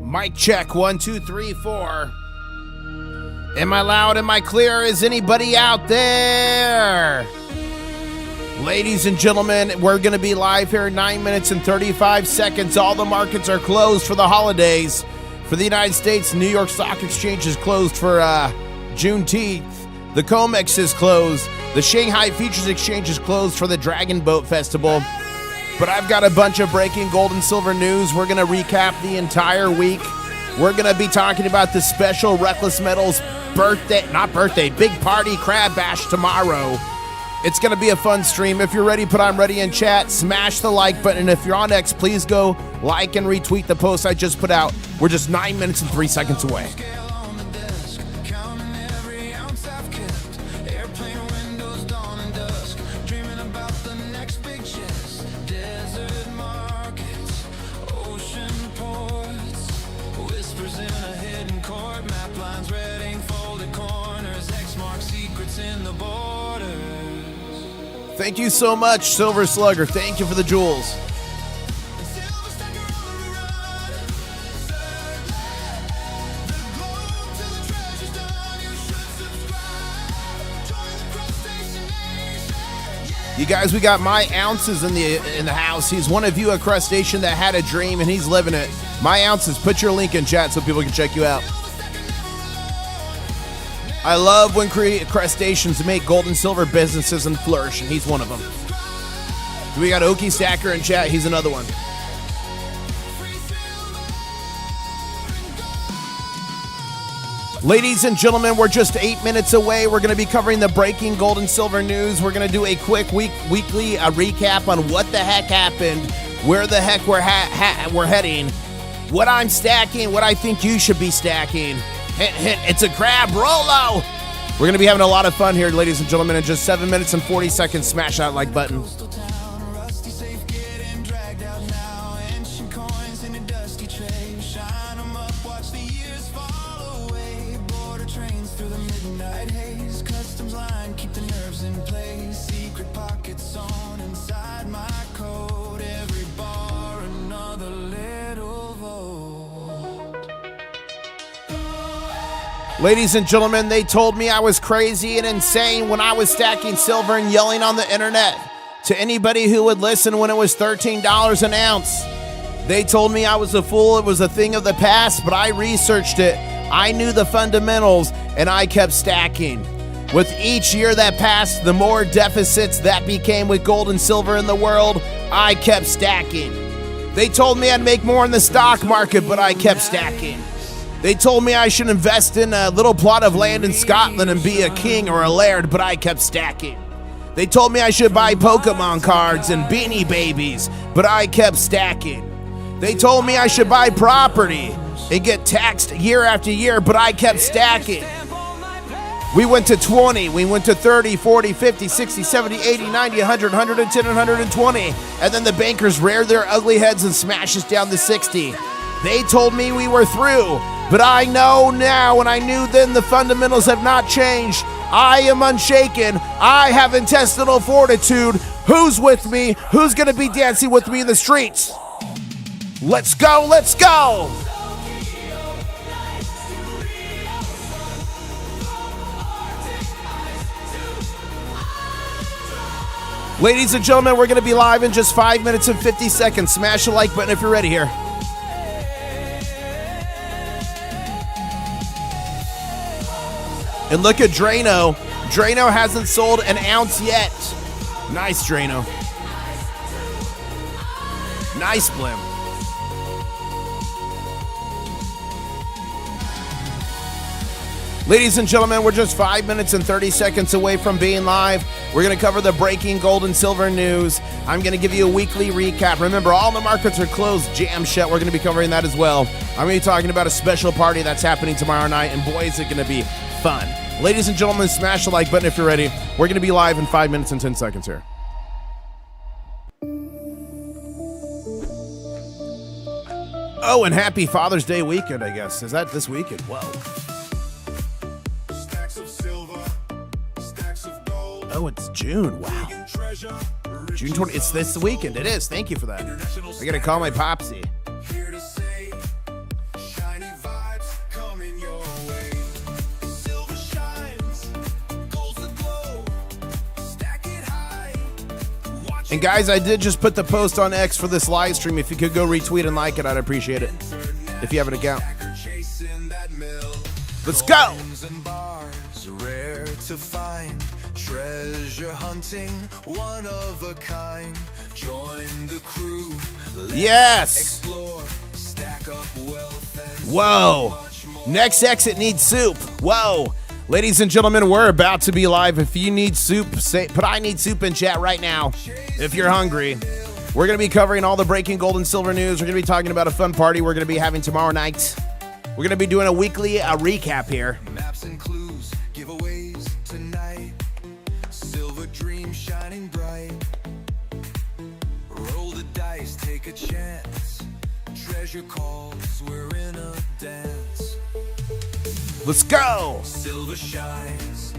Mic check, 1, 2, 3, 4. Am I loud? Am I clear? Is anybody out there? Ladies and gentlemen, we're going to be live here 9 minutes and 35 seconds. All the markets are closed for the holidays. For the United States, New York Stock Exchange is closed for Juneteenth. The COMEX is closed. The Shanghai Futures Exchange is closed for the Dragon Boat Festival. But I've got a bunch of breaking gold and silver news. We're going to recap the entire week. We're going to be talking about the special Reckless Metals big party crab bash tomorrow. It's going to be a fun stream. If you're ready, put I'm ready in chat. Smash the like button. And if you're on X, please go like and retweet the post I just put out. We're just 9 minutes and 3 seconds away. Thank you so much, Silver Slugger. Thank you for the jewels. You guys, we got my ounces in the house. He's one of you, a crustacean that had a dream and he's living it. My ounces, put your link in chat so people can check you out. I love when crustaceans make gold and silver businesses and flourish, and he's one of them. We got Okie Stacker in chat. He's another one. Ladies and gentlemen, we're just 8 minutes away. We're going to be covering the breaking gold and silver news. We're going to do a quick weekly recap on what the heck happened, where the heck we're heading, what I'm stacking, what I think you should be stacking. Hint, it's a crab Rolo. We're going to be having a lot of fun here, ladies and gentlemen. In just 7 minutes and 40 seconds, smash that like button. Ladies and gentlemen, they told me I was crazy and insane when I was stacking silver and yelling on the internet to anybody who would listen when it was $13 an ounce. They told me I was a fool, it was a thing of the past, but I researched it. I knew the fundamentals and I kept stacking. With each year that passed, the more deficits that became with gold and silver in the world, I kept stacking. They told me I'd make more in the stock market, but I kept stacking. They told me I should invest in a little plot of land in Scotland and be a king or a laird, but I kept stacking. They told me I should buy Pokemon cards and Beanie Babies, but I kept stacking. They told me I should buy property and get taxed year after year, but I kept stacking. We went to 20, we went to 30, 40, 50, 60, 70, 80, 90, 100, 110, and 120. And then the bankers reared their ugly heads and smashed us down to 60. They told me we were through, but I know now, and I knew then, the fundamentals have not changed. I am unshaken. I have intestinal fortitude. Who's with me? Who's going to be dancing with me in the streets? Let's go, let's go! Ladies and gentlemen, we're going to be live in just 5 minutes and 50 seconds. Smash the like button if you're ready here. And look at Drano. Drano hasn't sold an ounce yet. Nice, Drano. Nice, Blim. Ladies and gentlemen, we're just 5 minutes and 30 seconds away from being live. We're going to cover the breaking gold and silver news. I'm going to give you a weekly recap. Remember, all the markets are closed. Jam shut. We're going to be covering that as well. I'm going to be talking about a special party that's happening tomorrow night, and boy, is it going to be fun. Ladies and gentlemen, smash the like button if you're ready. We're going to be live in 5 minutes and 10 seconds here. Oh, and happy Father's Day weekend, I guess. Is that this weekend? Whoa. Oh, it's June. Wow. June 20th. It's this weekend. It is. Thank you for that. I got to call my popsy. And guys, I did just put the post on X for this live stream. If you could go retweet and like it, I'd appreciate it. If you have an account. Let's go. Rare to find, treasure hunting, one of a kind. Join the crew. Yes. Explore, stack up wealth and whoa. Next exit needs soup. Whoa. Ladies and gentlemen, we're about to be live. If you need soup, put I need soup in chat right now. If you're hungry. We're going to be covering all the breaking gold and silver news. We're going to be talking about a fun party we're going to be having tomorrow night. We're going to be doing a weekly recap here. Maps and clues, giveaways tonight. Silver dream shining bright. Roll the dice, take a chance. Treasure calls, we're in a dance. Let's go. Silver shines,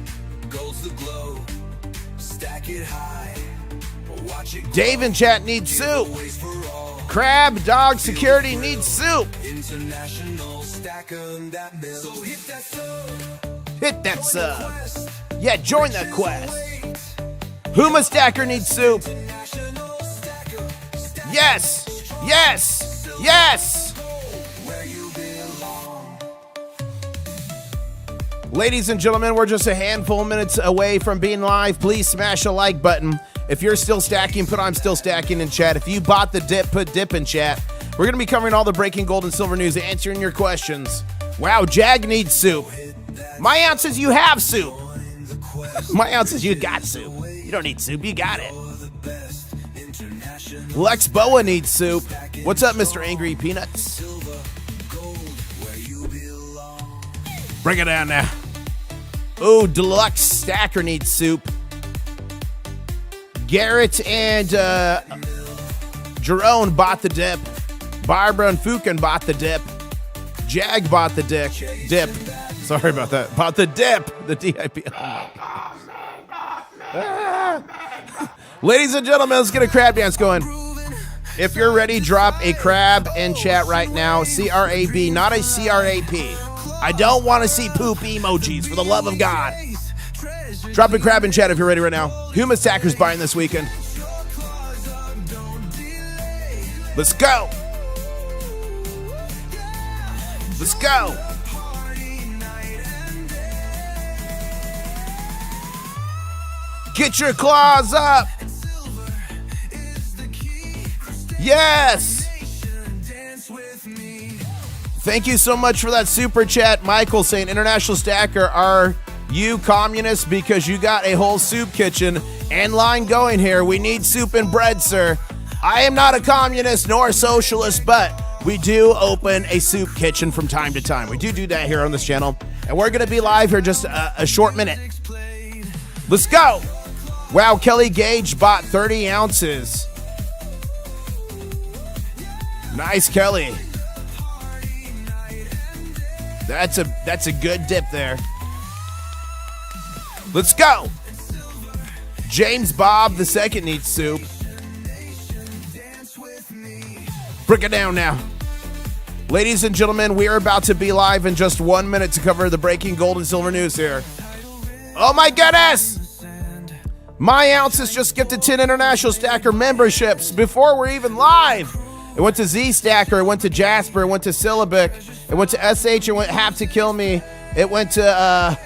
gold's the glow. Stack it high. Watch it grow. Dave in chat needs soup. Crab Dog Security needs soup. International stacker that mill. So hit that sub. Hit that sub. Yeah, join that quest. Huma Stacker needs soup. Yes. Yes. Yes. Ladies and gentlemen, we're just a handful of minutes away from being live. Please smash a like button. If you're still stacking, put I'm still stacking in chat. If you bought the dip, put dip in chat. We're going to be covering all the breaking gold and silver news, answering your questions. Wow, Jag needs soup. My ounces, you have soup. My ounces, you got soup. You don't need soup, you got it. Lex Boa needs soup. What's up, Mr. Angry Peanuts? Bring it down now. Ooh, Deluxe Stacker needs soup. Garrett and Jerome bought the dip. Barbara and Fukin bought the dip. Jag bought the dip. Sorry about that. Bought the dip. The DIP. Ladies and gentlemen, let's get a crab dance going. If you're ready, drop a crab in chat right now. C-R-A-B, not a C-R-A-P. I don't want to see poop emojis, for the love of God. Drop a crab in chat if you're ready right now. Huma Stacker's buying this weekend. Let's go. Let's go. Get your claws up. Yes. Thank you so much for that super chat. Michael saying, International Stacker, are you communists because you got a whole soup kitchen and line going here? We need soup and bread, sir. I am not a communist nor a socialist, but we do open a soup kitchen from time to time. We do that here on this channel, and we're going to be live here just a short minute. Let's go. Wow, Kelly Gage bought 30 ounces. Nice, Kelly. That's a good dip there. Let's go. James Bob the second needs soup. Break it down now. Ladies and gentlemen, we are about to be live in just 1 minute to cover the breaking gold and silver news here. Oh my goodness! My Ounces just gifted 10 International Stacker memberships before we're even live. It went to Z Stacker, it went to Jasper, it went to Syllabic, it went to SH, it went Have to Kill Me, it went to,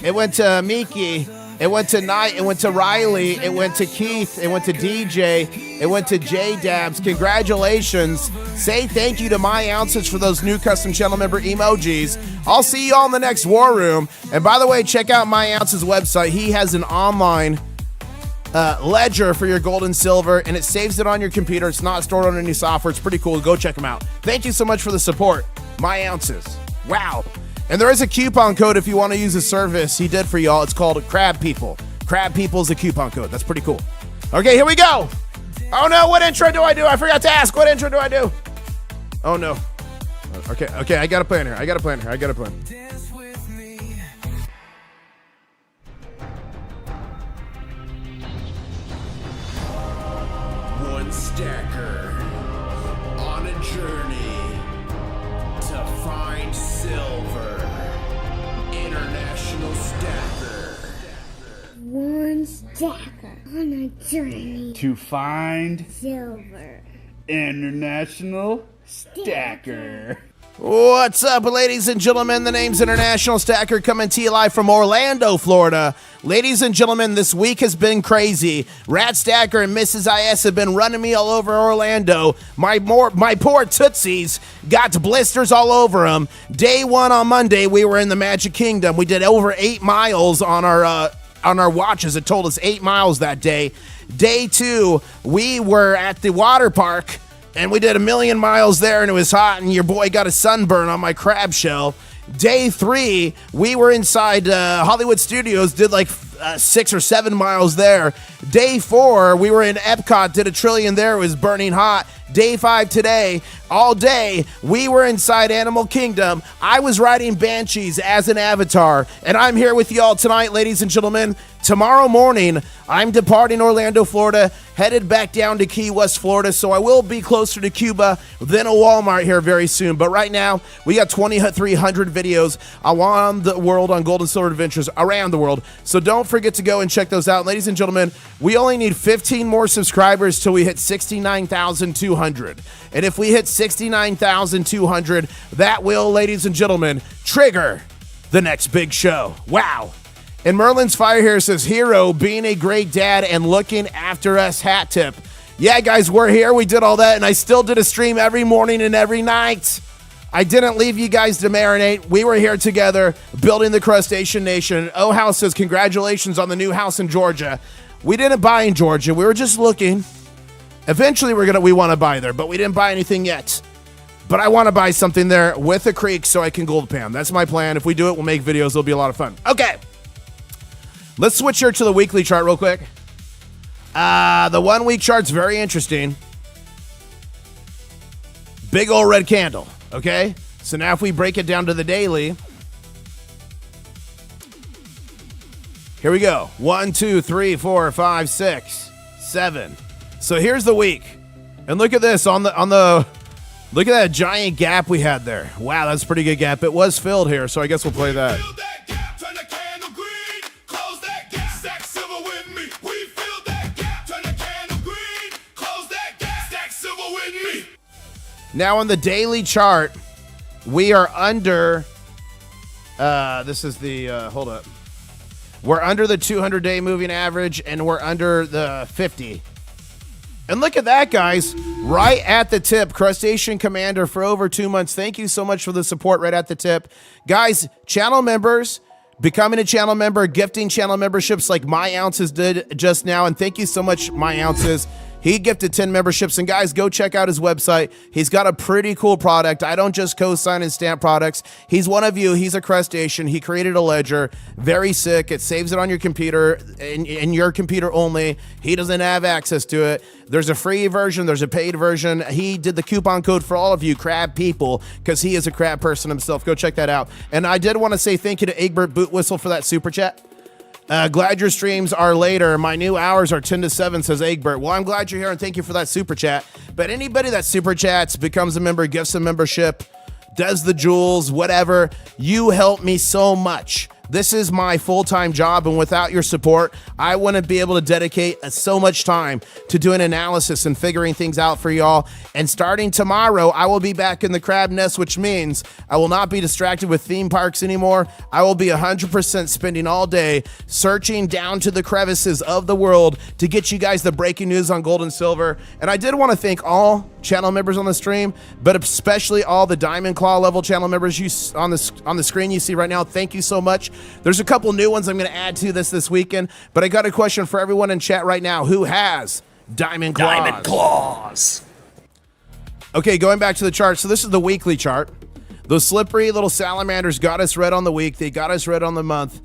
it went to Miki, it went to Knight, it went to Riley, it went to Keith, it went to DJ, it went to J-Dabs. Congratulations. Say thank you to My Ounces for those new custom channel member emojis. I'll see you all in the next War Room. And by the way, check out My Ounces website. He has an online ledger for your gold and silver, and it saves it on your computer. It's not stored on any software. It's pretty cool. Go check him out. Thank you so much for the support. My Ounces. Wow. And there is a coupon code if you want to use a service he did for y'all. It's called Crab People. Crab People is a coupon code. That's pretty cool. Okay, here we go. Oh no, what intro do I do? I forgot to ask. What intro do I do? Oh no. Okay, I got a plan here. I got a plan. One stacker on a journey to find silver. International Stacker. One stacker on a journey to find silver. International Stacker. What's up, ladies and gentlemen? The name's International Stacker coming to you live from Orlando, Florida. Ladies and gentlemen, this week has been crazy. Rat Stacker and Mrs. IS have been running me all over Orlando. My poor tootsies got blisters all over them. Day one on Monday, we were in the Magic Kingdom. We did over 8 miles on our watches. It told us 8 miles that day. Day two, we were at the water park. And we did 1,000,000 miles there, and it was hot, and your boy got a sunburn on my crab shell. Day three, we were inside Hollywood Studios, did like 6 or 7 miles there. Day four, we were in Epcot, did 1 trillion there, it was burning hot. Day 5 today, all day, we were inside Animal Kingdom. I was riding Banshees as an avatar, and I'm here with y'all tonight, ladies and gentlemen. Tomorrow morning, I'm departing Orlando, Florida, headed back down to Key West, Florida, so I will be closer to Cuba than a Walmart here very soon. But right now, we got 2,300 videos around the world on Gold and Silver Adventures around the world, so don't forget to go and check those out. Ladies and gentlemen, we only need 15 more subscribers till we hit 69,200. And if we hit 69,200, that will, ladies and gentlemen, trigger the next big show. Wow. And Merlin's Fire here says, hero, being a great dad and looking after us, hat tip. Yeah, guys, we're here. We did all that, and I still did a stream every morning and every night. I didn't leave you guys to marinate. We were here together building the Crustacean Nation. Oh House says, congratulations on the new house in Georgia. We didn't buy in Georgia. We were just looking. Eventually, we want to buy there, but we didn't buy anything yet. But I want to buy something there with a creek so I can gold pan. That's my plan. If we do it, we'll make videos. It'll be a lot of fun. Okay. Let's switch here to the weekly chart real quick. The 1 week chart's very interesting. Big old red candle, okay? So now if we break it down to the daily, here we go. 1, 2, 3, 4, 5, 6, 7. So here's the week. And look at this look at that giant gap we had there. Wow, that's a pretty good gap. It was filled here, so I guess we'll play that. Now on the daily chart, we are under, this is the, hold up. We're under the 200-day moving average, and we're under the 50. And look at that, guys. Right at the tip. Crustacean Commander for over 2 months. Thank you so much for the support right at the tip. Guys, channel members, becoming a channel member, gifting channel memberships like My Ounces did just now. And thank you so much, My Ounces. He gifted 10 memberships, and guys, go check out his website. He's got a pretty cool product. I don't just co-sign and stamp products. He's one of you. He's a crustacean. He created a ledger. Very sick. It saves it on your computer, in your computer only. He doesn't have access to it. There's a free version. There's a paid version. He did the coupon code for all of you crab people because he is a crab person himself. Go check that out. And I did want to say thank you to Egbert Bootwhistle for that super chat. Glad your streams are later. My new hours are 10 to 7, says Egbert. Well, I'm glad you're here, and thank you for that super chat. But anybody that super chats, becomes a member, gifts a membership, does the jewels, whatever, you help me so much. This is my full-time job, and without your support, I wouldn't be able to dedicate so much time to doing analysis and figuring things out for y'all. And starting tomorrow, I will be back in the crab nest, which means I will not be distracted with theme parks anymore. I will be 100% spending all day searching down to the crevices of the world to get you guys the breaking news on gold and silver. And I did want to thank all channel members on the stream, but especially all the Diamond Claw level channel members you on the screen you see right now. Thank you so much. There's a couple new ones I'm going to add to this weekend, but I got a question for everyone in chat right now. Who has Diamond Claws? Diamond Claws. Okay, going back to the chart. So this is the weekly chart. Those slippery little salamanders got us red on the week. They got us red on the month.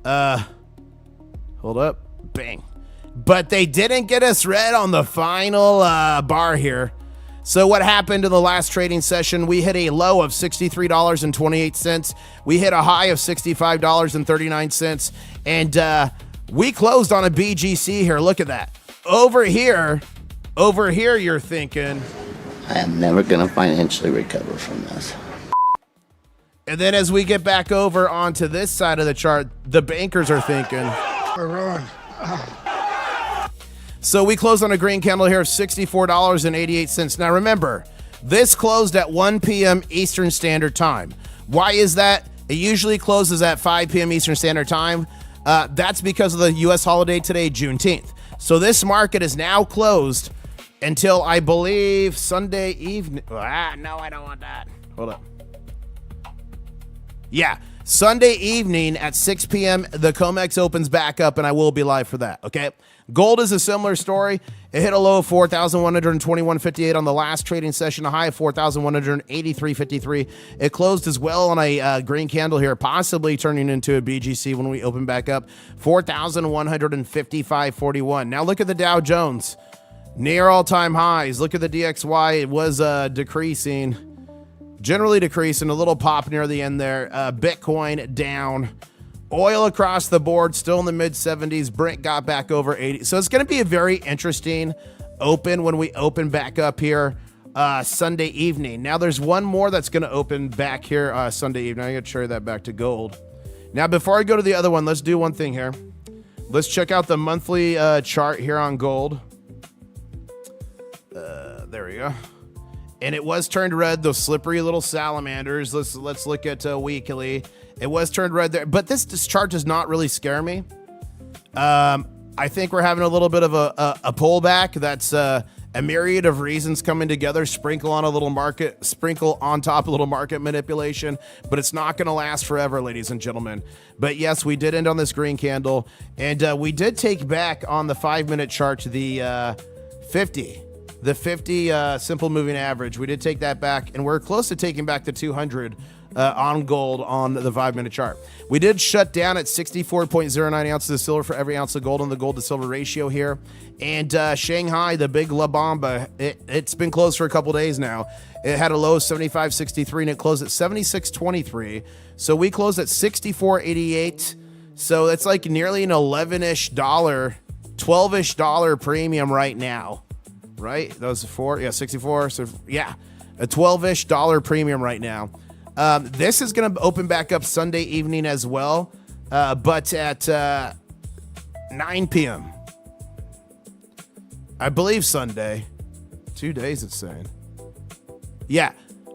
Hold up. Bang. But they didn't get us red on the final bar here. So what happened in the last trading session? We hit a low of $63.28. We hit a high of $65.39. And we closed on a BGC here. Look at that. Over here, you're thinking, I am never going to financially recover from this. And then as we get back over onto this side of the chart, the bankers are thinking, Run. So we closed on a green candle here of $64.88. Now remember, this closed at 1 p.m. Eastern Standard Time. Why is that? It usually closes at 5 p.m. Eastern Standard Time. That's because of the U.S. holiday today, Juneteenth. So this market is now closed until, I believe, Sunday evening. No, I don't want that. Hold up. Yeah, Sunday evening at 6 p.m., the COMEX opens back up, and I will be live for that, okay? Gold is a similar story. It hit a low of 4,121.58 on the last trading session, a high of 4,183.53. It closed as well on a green candle here, possibly turning into a BGC when we open back up, 4,155.41. Now look at the Dow Jones, near all-time highs. Look at the DXY. It was decreasing, generally decreasing, a little pop near the end there. Bitcoin down. Oil across the board, still in the mid-70s. Brent got back over 80. So it's going to be a very interesting open when we open back up here Sunday evening. Now, there's one more that's going to open back here Sunday evening. I'm going to carry that back to gold. Now, before I go to the other one, let's do one thing here. Let's check out the monthly chart here on gold. There we go. And it was turned red, those slippery little salamanders. Let's look at weekly. It was turned red there, but this chart does not really scare me. I think we're having a little bit of a pullback. That's a myriad of reasons coming together. Sprinkle on top a little market manipulation, but it's not going to last forever, ladies and gentlemen. But yes, we did end on this green candle, and we did take back on the 5-minute chart the 50. The 50 simple moving average. We did take that back, and we're close to taking back the 200 on gold on the 5-minute chart. We did shut down at 64.09 ounces of silver for every ounce of gold on the gold to silver ratio here. And Shanghai, the big La Bamba, it's been closed for a couple days now. It had a low of 75.63 and it closed at 76.23. So we closed at 64.88. So that's like nearly an $11-ish, $12-ish premium right now. Right? Those are 4. Yeah, 64. So yeah, a $12-ish premium right now. This is going to open back up Sunday evening as well, but at 9 p.m. I believe Sunday. 2 days it's saying. Yeah,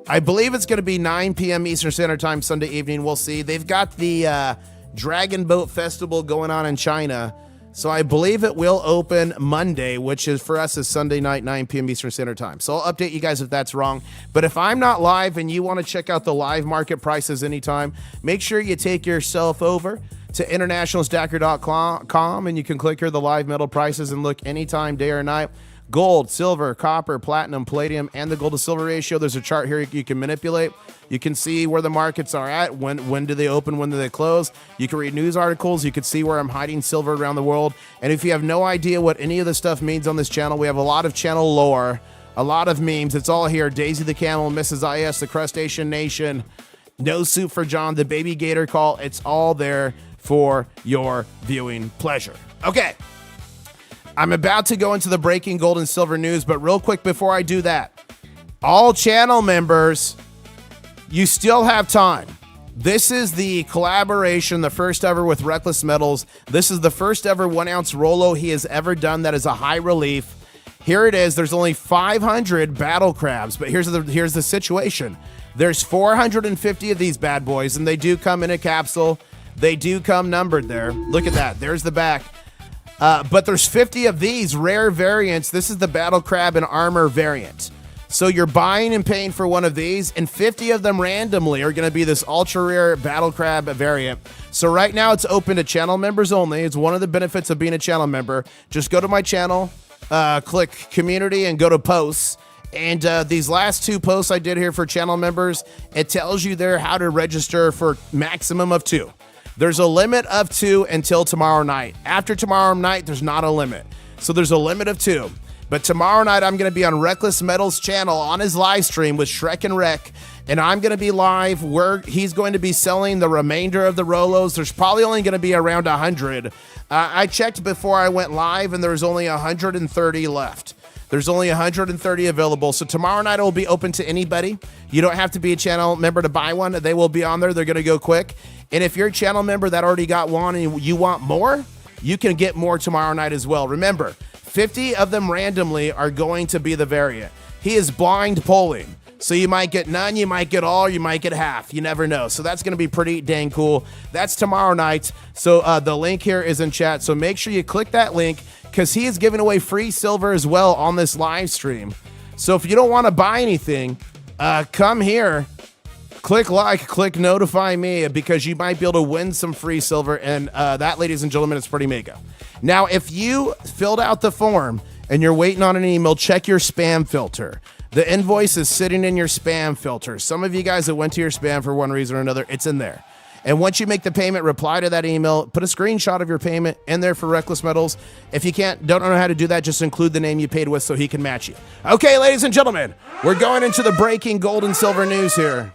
I believe it's going to be 9 p.m. Eastern Standard Time Sunday evening. We'll see. They've got the Dragon Boat Festival going on in China. So I believe it will open Monday, which is for us is Sunday night, 9 p.m. Eastern Standard Time. So I'll update you guys if that's wrong. But if I'm not live and you want to check out the live market prices anytime, make sure you take yourself over to internationalstacker.com and you can click here the live metal prices and look anytime, day or night. Gold, silver, copper, platinum, palladium, and the gold to silver ratio. There's a chart here you can manipulate. You can see where the markets are at, when do they open, when do they close. You can read news articles. You can see where I'm hiding silver around the world. And if you have no idea what any of this stuff means on this channel, we have a lot of channel lore, a lot of memes. It's all here. Daisy the Camel, Mrs. IS, the Crustacean Nation, No Soup for John, the Baby Gator Call. It's all there for your viewing pleasure. Okay. I'm about to go into the breaking gold and silver news, but real quick before I do that, all channel members, you still have time. This is the collaboration, the first ever with Reckless Metals. This is the first ever 1 ounce Rolo he has ever done that is a high relief. Here it is. There's only 500 battle crabs, but here's the situation. There's 450 of these bad boys, and they do come in a capsule. They do come numbered there. Look at that. There's the back. But there's 50 of these rare variants. This is the Battle Crab and Armor variant. So you're buying and paying for one of these, and 50 of them randomly are going to be this ultra rare Battle Crab variant. So right now it's open to channel members only. It's one of the benefits of being a channel member. Just go to my channel, click community, and go to posts. And these last 2 posts I did here for channel members, it tells you there how to register for maximum of 2. There's a limit of 2 until tomorrow night. After tomorrow night, there's not a limit. So there's a limit of 2. But tomorrow night, I'm going to be on Reckless Metals' channel on his live stream with Shrek and Rec. And I'm going to be live where he's going to be selling the remainder of the Rolos. There's probably only going to be around 100. I checked before I went live, and there's only 130 left. There's only 130 available. So tomorrow night it will be open to anybody. You don't have to be a channel member to buy one. They will be on there. They're going to go quick. And if you're a channel member that already got one and you want more, you can get more tomorrow night as well. Remember, 50 of them randomly are going to be the variant. He is blind polling. So you might get none, you might get all, you might get half. You never know. So that's going to be pretty dang cool. That's tomorrow night. So the link here is in chat. So make sure you click that link because he is giving away free silver as well on this live stream. So if you don't want to buy anything, come here, click like, click notify me because you might be able to win some free silver. And that, ladies and gentlemen, is pretty mega. Now, if you filled out the form and you're waiting on an email, check your spam filter. The invoice is sitting in your spam filter. Some of you guys that went to your spam for one reason or another, it's in there. And once you make the payment, reply to that email, put a screenshot of your payment in there for Reckless Metals. If you don't know how to do that, just include the name you paid with so he can match you. Okay, ladies and gentlemen, we're going into the breaking gold and silver news here.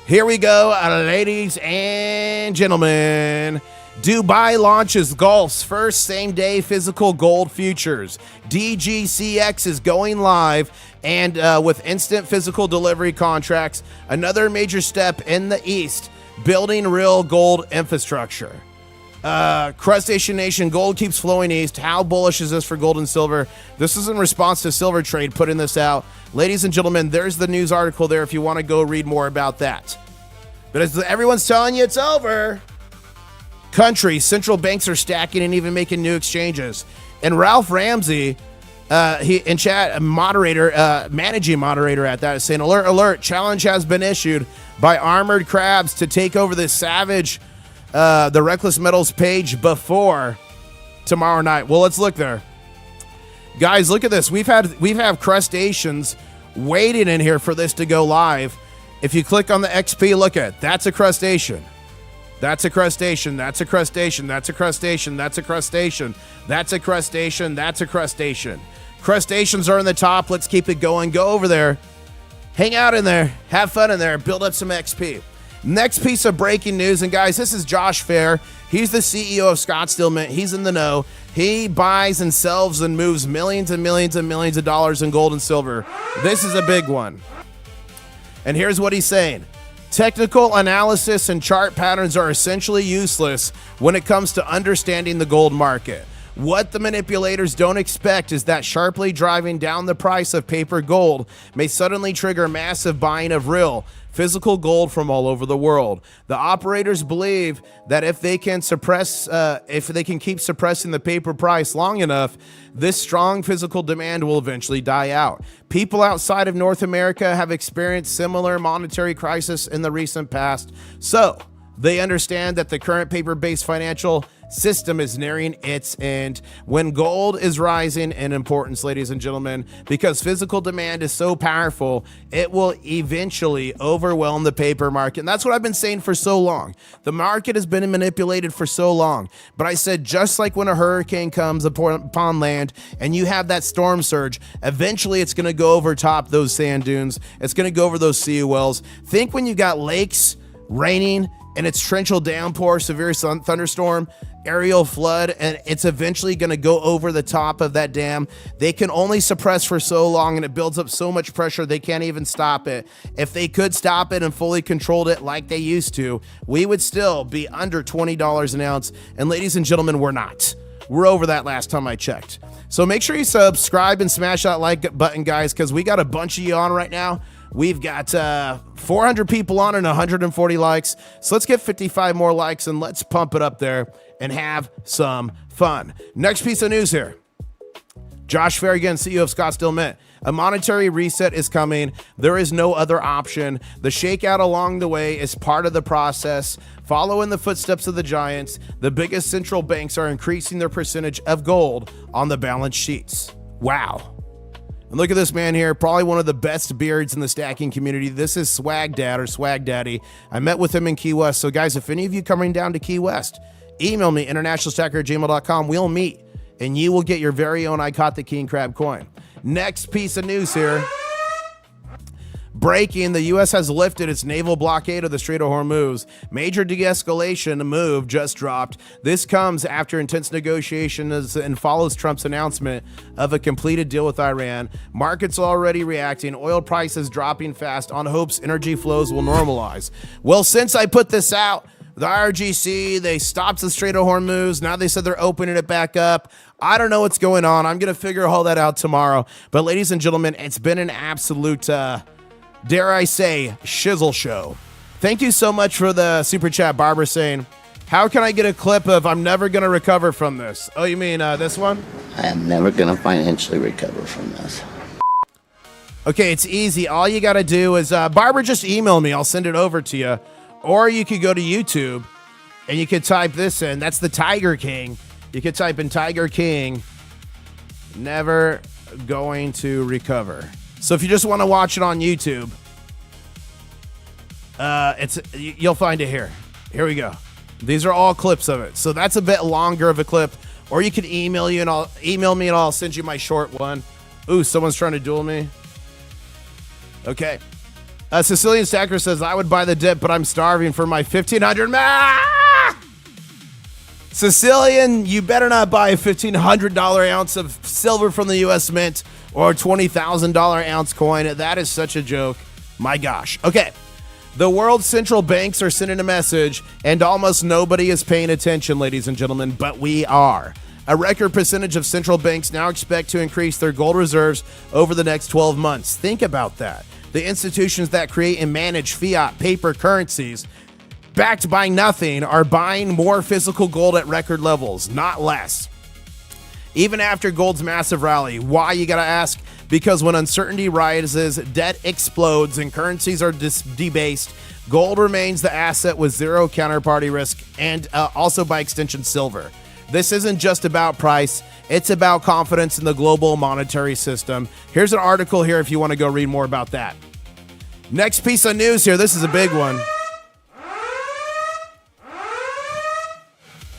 Here we go, ladies and gentlemen. Dubai launches Gulf's first same-day physical gold futures. DGCX is going live and with instant physical delivery contracts, another major step in the East, building real gold infrastructure. Crustacean Nation, gold keeps flowing east. How bullish is this for gold and silver? This is in response to Silver Trade putting this out. Ladies and gentlemen, there's the news article there if you want to go read more about that. But as everyone's telling you it's over, countries, central banks are stacking and even making new exchanges. And Ralph Ramsey, he in chat, managing moderator at that, is saying, alert, alert, challenge has been issued by Armored Crabs to take over this savage, the Reckless Metals page before tomorrow night. Well, let's look there. Guys, look at this. We have crustaceans waiting in here for this to go live. If you click on the XP, look at it. That's a crustacean. That's a crustacean, that's a crustacean, that's a crustacean, that's a crustacean, that's a crustacean, that's a crustacean. Crustaceans are in the top. Let's keep it going. Go over there. Hang out in there. Have fun in there. Build up some XP. Next piece of breaking news. And guys, this is Josh Fair. He's the CEO of Scottsdale Mint. He's in the know. He buys and sells and moves millions and millions and millions of dollars in gold and silver. This is a big one. And here's what he's saying. Technical analysis and chart patterns are essentially useless when it comes to understanding the gold market. What the manipulators don't expect is that sharply driving down the price of paper gold may suddenly trigger massive buying of real, physical gold from all over the world. The operators believe that if they can keep suppressing the paper price long enough, this strong physical demand will eventually die out. People outside of North America have experienced similar monetary crisis in the recent past, so they understand that the current paper-based financial system is nearing its end. When gold is rising in importance, ladies and gentlemen, because physical demand is so powerful, it will eventually overwhelm the paper market. And that's what I've been saying for so long. The market has been manipulated for so long. But I said, just like when a hurricane comes upon land and you have that storm surge, eventually it's going to go over top those sand dunes. It's going to go over those sea wells. Think when you got lakes raining and it's torrential downpour, severe thunderstorm, aerial flood, and it's eventually going to go over the top of that dam. They can only suppress for so long, and it builds up so much pressure they can't even stop it. If they could stop it and fully controlled it like they used to, we would still be under $20 an ounce. And ladies and gentlemen, we're not. We're over that last time I checked. So make sure you subscribe and smash that like button, guys, because we got a bunch of you on right now. We've got 400 people on and 140 likes. So let's get 55 more likes and let's pump it up there and have some fun. Next piece of news here. Josh Fair, again, CEO of Scottsdale Mint. A monetary reset is coming. There is no other option. The shakeout along the way is part of the process. Follow in the footsteps of the giants. The biggest central banks are increasing their percentage of gold on the balance sheets. Wow. And look at this man here, probably one of the best beards in the stacking community. This is Swag Dad or Swag Daddy. I met with him in Key West. So guys, if any of you coming down to Key West, email me, internationalstacker@gmail.com. We'll meet and you will get your very own I Caught the King Crab coin. Next piece of news here. Breaking, the U.S. has lifted its naval blockade of the Strait of Hormuz. Major de-escalation move just dropped. This comes after intense negotiations and follows Trump's announcement of a completed deal with Iran. Markets already reacting. Oil prices dropping fast on hopes energy flows will normalize. Well, since I put this out, The IRGC, they stopped the Strait of Hormuz. Now they said they're opening it back up. I don't know what's going on. I'm going to figure all that out tomorrow. But ladies and gentlemen, it's been an absolute, dare I say, shizzle show. Thank you so much for the super chat, Barbara, saying, how can I get a clip of I'm never going to recover from this? Oh, you mean this one? I am never going to financially recover from this. Okay, it's easy. All you got to do is, Barbara, just email me. I'll send it over to you. Or you could go to YouTube and you could type this in. That's the Tiger King. You could type in Tiger King, never going to recover. So if you just want to watch it on YouTube, you'll find it here. Here we go. These are all clips of it. So that's a bit longer of a clip. Or you could email me and I'll send you my short one. Ooh, someone's trying to duel me. Okay. Sicilian Stacker says, I would buy the dip, but I'm starving for my 1,500. Sicilian, you better not buy a $1,500 ounce of silver from the U.S. Mint or a $20,000 ounce coin. That is such a joke. My gosh. Okay. The world's central banks are sending a message, and almost nobody is paying attention, ladies and gentlemen, but we are. A record percentage of central banks now expect to increase their gold reserves over the next 12 months. Think about that. The institutions that create and manage fiat paper currencies, backed by nothing, are buying more physical gold at record levels, not less. Even after gold's massive rally. Why, you gotta ask? Because when uncertainty rises, debt explodes, and currencies are debased, gold remains the asset with zero counterparty risk, and also by extension silver. This isn't just about price, it's about confidence in the global monetary system. Here's an article here if you want to go read more about that. Next piece of news here, this is a big one.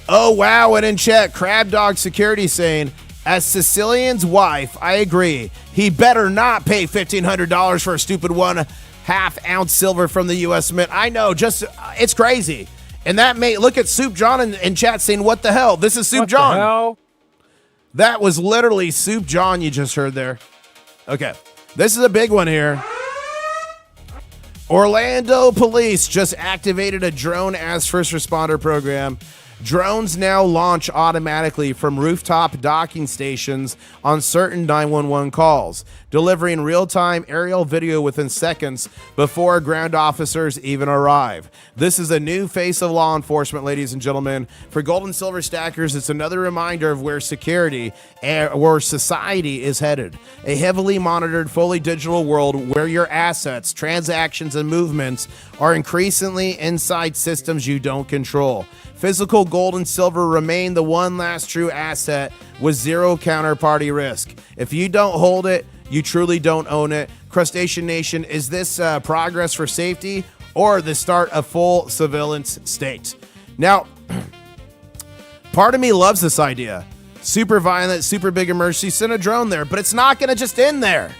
Oh, wow, and in chat, Crab Dog Security saying, as Sicilian's wife, I agree. He better not pay $1,500 for a stupid 1/2 ounce silver from the U.S. Mint. I know, just, it's crazy. And that may, look at Soup John in chat saying, what the hell? This is Soup What John. the hell? That was literally Soup John you just heard there. Okay, this is a big one here. Orlando police just activated a drone as first responder program. Drones now launch automatically from rooftop docking stations on certain 911 calls, delivering real-time aerial video within seconds before ground officers even arrive. This is a new face of law enforcement, ladies and gentlemen. For gold and silver stackers, it's another reminder of where security or society is headed. A heavily monitored, fully digital world where your assets, transactions, and movements are increasingly inside systems you don't control. Physical gold and silver remain the one last true asset with zero counterparty risk. If you don't hold it, you truly don't own it. Crustacean Nation, is this progress for safety or the start of full surveillance state? Now, part of me loves this idea. Super violent, super big emergency, send a drone there, but it's not going to just end there.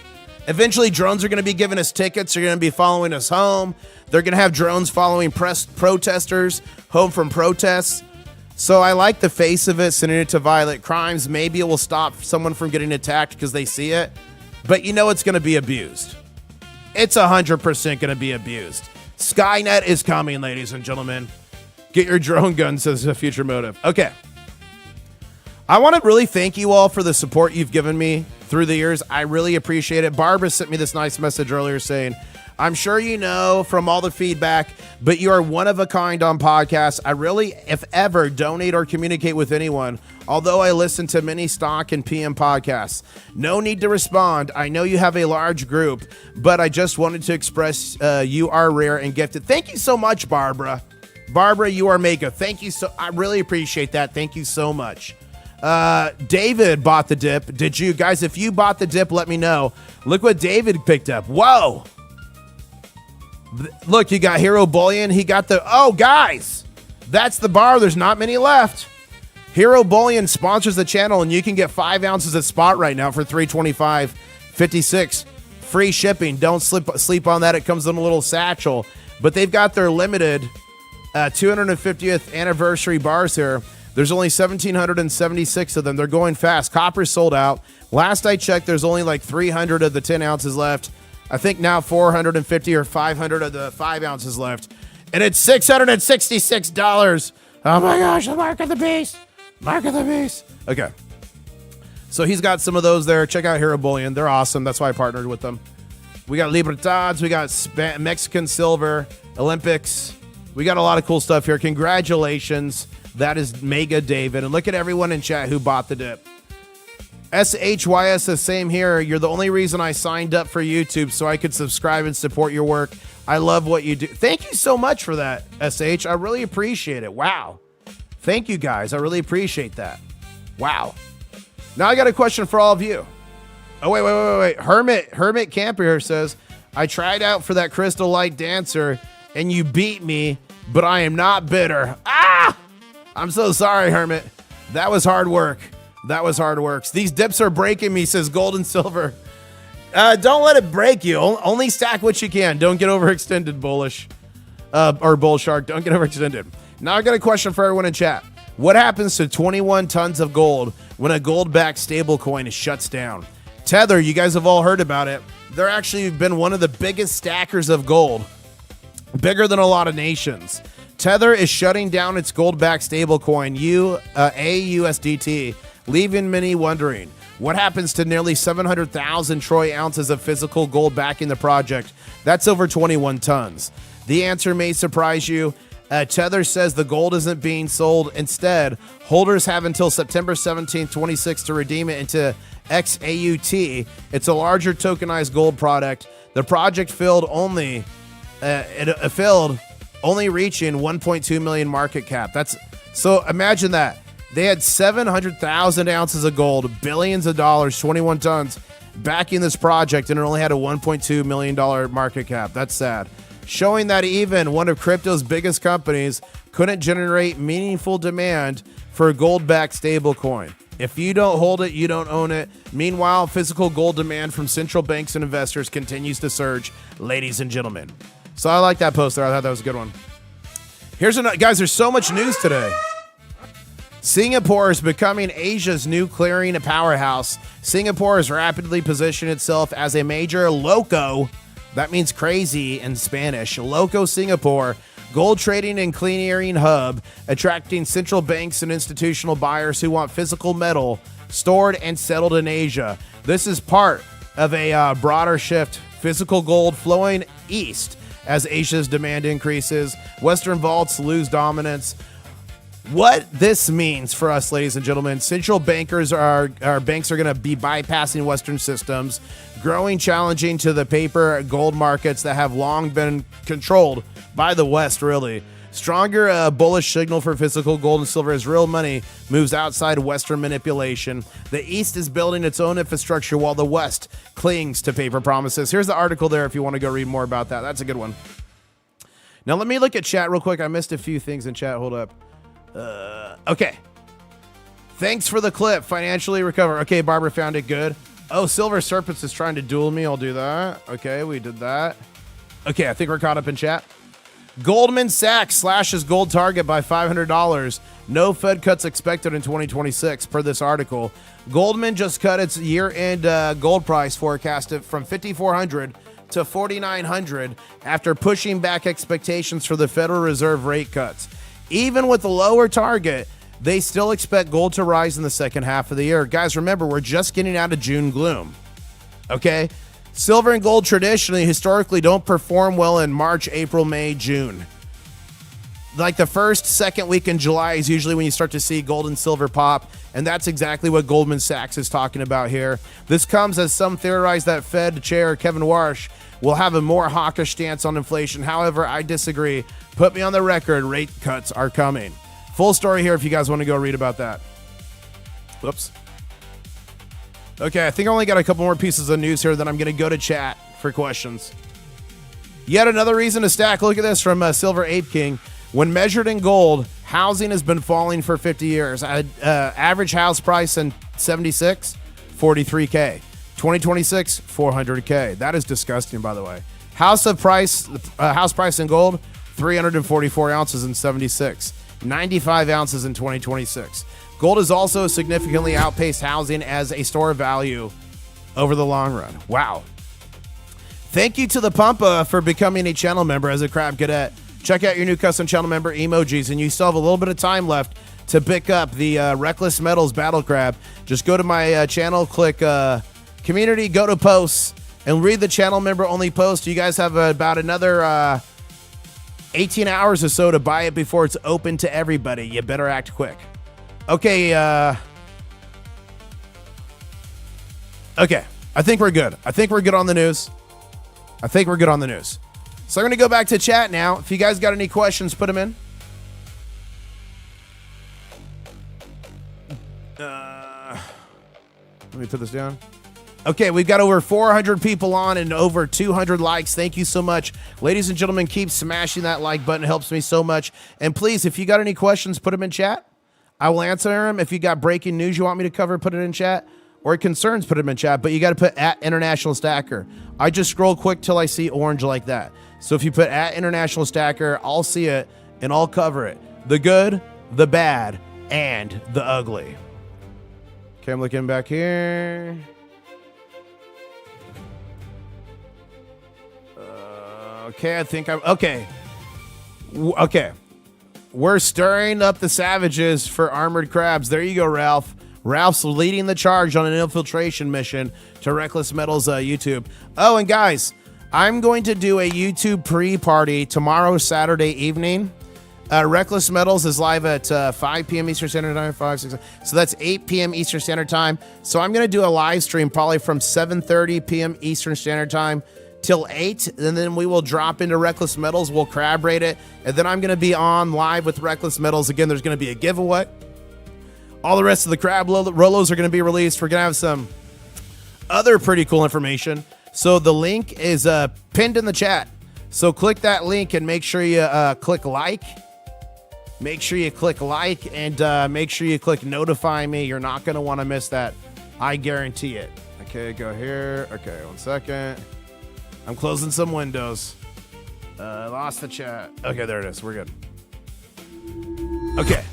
Eventually, drones are going to be giving us tickets. They're going to be following us home. They're going to have drones following protesters home from protests. So I like the face of it, sending it to violent crimes. Maybe it will stop someone from getting attacked because they see it. But you know it's going to be abused. It's 100% going to be abused. Skynet is coming, ladies and gentlemen. Get your drone guns as a future motive. Okay. I want to really thank you all for the support you've given me through the years. I really appreciate it. Barbara sent me this nice message earlier saying, I'm sure you know from all the feedback, but you are one of a kind on podcasts. I really, if ever, donate or communicate with anyone, although I listen to many stock and PM podcasts. No need to respond. I know you have a large group, but I just wanted to express you are rare and gifted. Thank you so much, Barbara. Barbara, you are mega. Thank you so, I really appreciate that. Thank you so much. David bought the dip. Did you guys? If you bought the dip, let me know. Look what David picked up. Whoa. Look, you got Hero Bullion. He got the, oh guys, that's the bar. There's not many left. Hero Bullion sponsors the channel, and you can get 5 ounces at spot right now for $325.56. Free shipping. Don't sleep on that. It comes in a little satchel, but they've got their limited 250th anniversary bars here. There's only 1,776 of them. They're going fast. Copper's sold out. Last I checked, there's only like 300 of the 10 ounces left. I think now 450 or 500 of the 5 ounces left. And it's $666. Oh my gosh, the mark of the beast. Mark of the beast. Okay. So he's got some of those there. Check out Hero Bullion. They're awesome. That's why I partnered with them. We got Libertad's. We got Mexican Silver, Olympics. We got a lot of cool stuff here. Congratulations. That is Mega David. And look at everyone in chat who bought the dip. SHYS, the same here. You're the only reason I signed up for YouTube so I could subscribe and support your work. I love what you do. Thank you so much for that, SH. I really appreciate it. Wow. Thank you, guys. I really appreciate that. Wow. Now I got a question for all of you. Oh, wait. Hermit Camper here says, I tried out for that Crystal Light Dancer and you beat me, but I am not bitter. Ah! I'm so sorry, Hermit. That was hard work. These dips are breaking me, says Gold and Silver. Don't let it break you. Only stack what you can. Don't get overextended, bullish. Or bull shark. Don't get overextended. Now I got a question for everyone in chat. What happens to 21 tons of gold when a gold-backed stablecoin shuts down? Tether, you guys have all heard about it. They're actually been one of the biggest stackers of gold. Bigger than a lot of nations. Tether is shutting down its gold-backed stablecoin, AUSDT, leaving many wondering, what happens to nearly 700,000 troy ounces of physical gold backing the project? That's over 21 tons. The answer may surprise you. Tether says the gold isn't being sold. Instead, holders have until September 17, 26 to redeem it into XAUT. It's a larger tokenized gold product. The project filled only reaching 1.2 million market cap. So imagine that. They had 700,000 ounces of gold, billions of dollars, 21 tons, backing this project, and it only had a $1.2 million market cap. That's sad. Showing that even one of crypto's biggest companies couldn't generate meaningful demand for a gold-backed stablecoin. If you don't hold it, you don't own it. Meanwhile, physical gold demand from central banks and investors continues to surge, ladies and gentlemen. So I like that post there. I thought that was a good one. Here's another, guys, there's so much news today. Singapore is becoming Asia's new clearing powerhouse. Singapore has rapidly positioned itself as a major loco, that means crazy in Spanish, loco Singapore, gold trading and clearing hub, attracting central banks and institutional buyers who want physical metal stored and settled in Asia. This is part of a broader shift, physical gold flowing east as Asia's demand increases. Western vaults lose dominance. What this means for us, ladies and gentlemen, central banks are going to be bypassing Western systems, growing challenging to the paper gold markets that have long been controlled by the West, really. Stronger bullish signal for physical gold and silver as real money moves outside Western manipulation. The East is building its own infrastructure while the West clings to paper promises. Here's the article there if you want to go read more about that. That's a good one. Now let me look at chat real quick. I missed a few things in chat. Hold up. Okay. Thanks for the clip. Financially recover. Okay, Barbara found it. Good. Oh, Silver Serpents is trying to duel me. I'll do that. Okay, we did that. Okay, I think we're caught up in chat. Goldman Sachs slashes gold target by $500. No Fed cuts expected in 2026, per this article. Goldman just cut its year-end gold price forecast from $5,400 to $4,900 after pushing back expectations for the Federal Reserve rate cuts. Even with the lower target, they still expect gold to rise in the second half of the year. Guys, remember, we're just getting out of June gloom. Okay? Silver and gold traditionally, historically, don't perform well in March, April, May, June. Like the first, second week in July is usually when you start to see gold and silver pop, and that's exactly what Goldman Sachs is talking about here. This comes as some theorize that Fed Chair Kevin Warsh will have a more hawkish stance on inflation. However, I disagree. Put me on the record. Rate cuts are coming. Full story here if you guys want to go read about that. Whoops. Okay, I think I only got a couple more pieces of news here, then I'm going to go to chat for questions. Yet another reason to stack. Look at this from Silver Ape King. When measured in gold, housing has been falling for 50 years. Average house price in 76, $43K. 2026, $400K. That is disgusting, by the way. House price in gold, 344 ounces in 76, 95 ounces in 2026. Gold has also significantly outpaced housing as a store of value over the long run. Wow. Thank you to the Pumpa for becoming a channel member as a Crab Cadet. check out your new custom channel member emojis, and you still have a little bit of time left to pick up the Reckless Metals Battle Crab. Just go to my channel, click community, go to posts, and read the channel member only post. You guys have about another 18 hours or so to buy it before it's open to everybody. You better act quick. Okay, okay, I think we're good. I think we're good on the news. So I'm going to go back to chat now. If you guys got any questions, put them in. Let me put this down. Okay, we've got over 400 people on and over 200 likes. Thank you so much. Ladies and gentlemen, keep smashing that like button. It helps me so much. And please, if you got any questions, put them in chat. I will answer them. If you got breaking news you want me to cover, put it in chat. Or concerns, put them in chat. But you got to put at International Stacker. I just scroll quick till I see orange like that. So if you put at International Stacker, I'll see it and I'll cover it. The good, the bad, and the ugly. Okay, I'm looking back here. Okay, I think I'm... Okay. Okay. We're stirring up the savages for armored crabs. There you go, Ralph. Ralph's leading the charge on an infiltration mission to Reckless Metals YouTube. Oh, and guys, I'm going to do a YouTube pre-party tomorrow, Saturday evening. Reckless Metals is live at 5 p.m. Eastern Standard Time, 5, 6, so that's 8 p.m. Eastern Standard Time. So I'm going to do a live stream probably from 7:30 p.m. Eastern Standard Time till 8, and then we will drop into Reckless Metals. We'll crab rate it, and then I'm going to be on live with Reckless Metals. Again, there's going to be a giveaway. All the rest of the crab Rolos are going to be released. We're going to have some other pretty cool information. So the link is pinned in the chat. So click that link and make sure you click like. Make sure you click like and make sure you click notify me. You're not going to want to miss that. I guarantee it. Okay, go here. Okay, 1 second. I'm closing some windows. Lost the chat. Okay, there it is. We're good. Okay.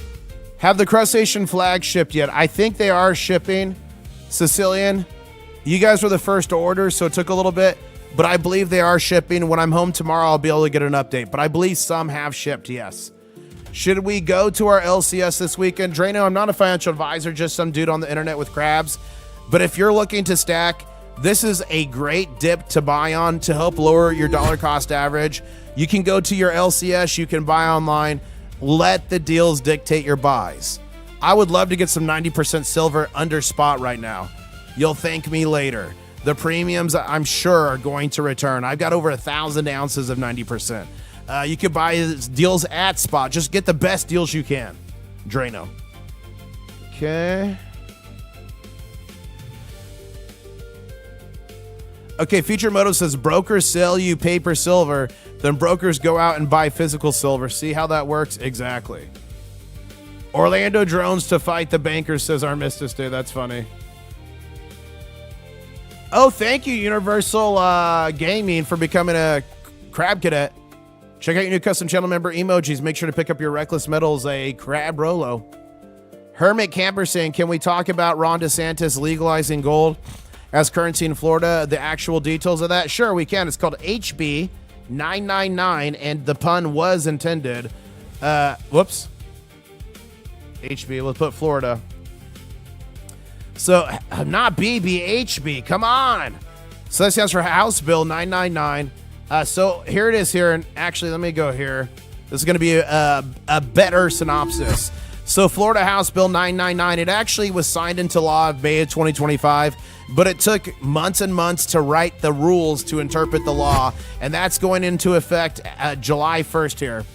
Have the crustacean flag shipped yet? I think they are shipping. Sicilian, you guys were the first to order, so it took a little bit, but I believe they are shipping. When I'm home tomorrow, I'll be able to get an update, but I believe some have shipped, yes. Should we go to our LCS this weekend? Drano, I'm not a financial advisor, just some dude on the internet with crabs, but if you're looking to stack, this is a great dip to buy on to help lower your dollar cost average. You can go to your LCS, you can buy online. Let the deals dictate your buys. I would love to get some 90% silver under spot right now. You'll thank me later. The premiums, I'm sure, are going to return. I've got over 1,000 ounces of 90%. You can buy deals at spot. Just get the best deals you can. Drano. Okay. Okay, Future Moto says, brokers sell you paper silver, then brokers go out and buy physical silver. See how that works? Exactly. Orlando drones to fight the bankers, says Armistice Day. That's funny. Oh, thank you, Universal Gaming, for becoming a crab cadet. Check out your new custom channel member emojis. Make sure to pick up your Reckless Metals, a crab Rolo. Hermit Camper saying, can we talk about Ron DeSantis legalizing gold as currency in Florida? The actual details of that? Sure, we can. It's called HB 999, and the pun was intended. Whoops. HB, let's put Florida. So, not BB, HB, come on. So that stands for House Bill 999. So here it is here, and actually, let me go here. This is going to be a better synopsis. So Florida House Bill 999, it actually was signed into law in May of 2025, but it took months and months to write the rules to interpret the law, and that's going into effect July 1st here.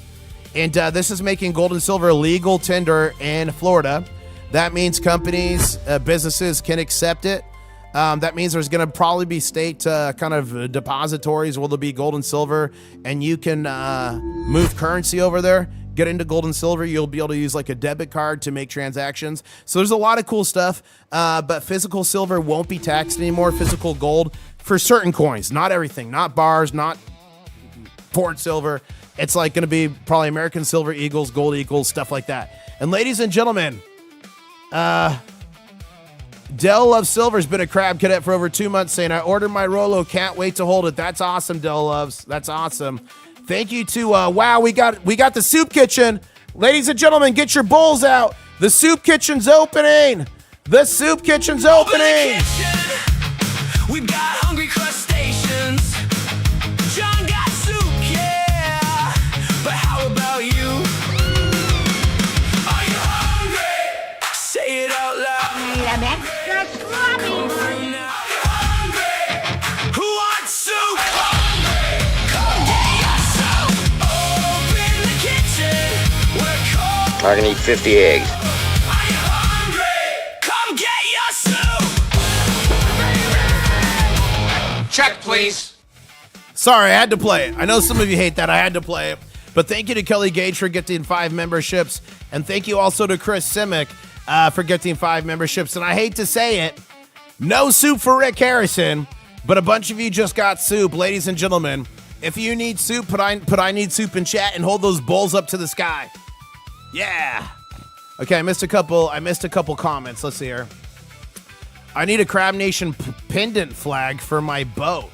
And this is making gold and silver legal tender in Florida. That means companies, businesses can accept it. That means there's going to probably be state kind of depositories where there'll be gold and silver, and you can move currency over there. Get into gold and silver, you'll be able to use like a debit card to make transactions. So there's a lot of cool stuff, but physical silver won't be taxed anymore. Physical gold for certain coins, not everything, not bars, not port silver. It's like going to be probably American silver equals gold equals, stuff like that. And ladies and gentlemen, Dell Love Silver's been a crab cadet for over 2 months saying, I ordered my Rolo, can't wait to hold it. That's awesome, Dell Loves. That's awesome. Thank you to wow, we got the soup kitchen. Ladies and gentlemen, get your bowls out. The soup kitchen's opening. The soup kitchen's opening. We've got hungry crustaceans. John got soup, yeah. But how about you? Are you hungry? Say it out loud. Need an extra sloppy. Hungry? Who wants soup? Hungry? Come get your soup. Open the kitchen. We're cold. I can eat 50 eggs. Are you hungry? Come get your soup. Check, please. Sorry, I had to play it. I know some of you hate that. I had to play it. But thank you to Kelly Gage for getting 5 memberships. And thank you also to Chris Simic for getting 5 memberships. And I hate to say it, no soup for Rick Harrison, but a bunch of you just got soup. Ladies and gentlemen, if you need soup, put I need soup in chat and hold those bowls up to the sky. Yeah. Okay, I missed a couple comments. Let's see here. I need a Crab Nation pendant flag for my boat.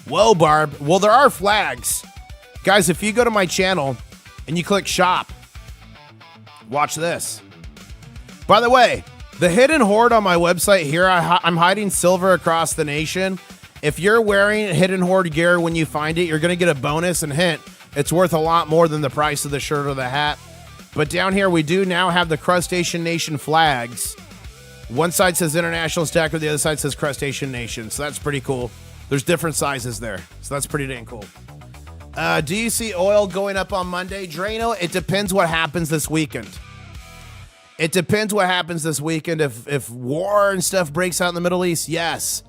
Whoa, Barb. Well, there are flags. Guys, if you go to my channel and you click shop, watch this. By the way, the hidden hoard on my website here, I'm hiding silver across the nation. If you're wearing hidden hoard gear when you find it, you're going to get a bonus, and hint, it's worth a lot more than the price of the shirt or the hat. But down here, we do now have the Crustacean Nation flags. One side says International Stacker, the other side says Crustacean Nation. So that's pretty cool. There's different sizes there. So that's pretty dang cool. Do you see oil going up on Monday? Drano, it depends what happens this weekend. It depends what happens this weekend. If war and stuff breaks out in the Middle East, yes.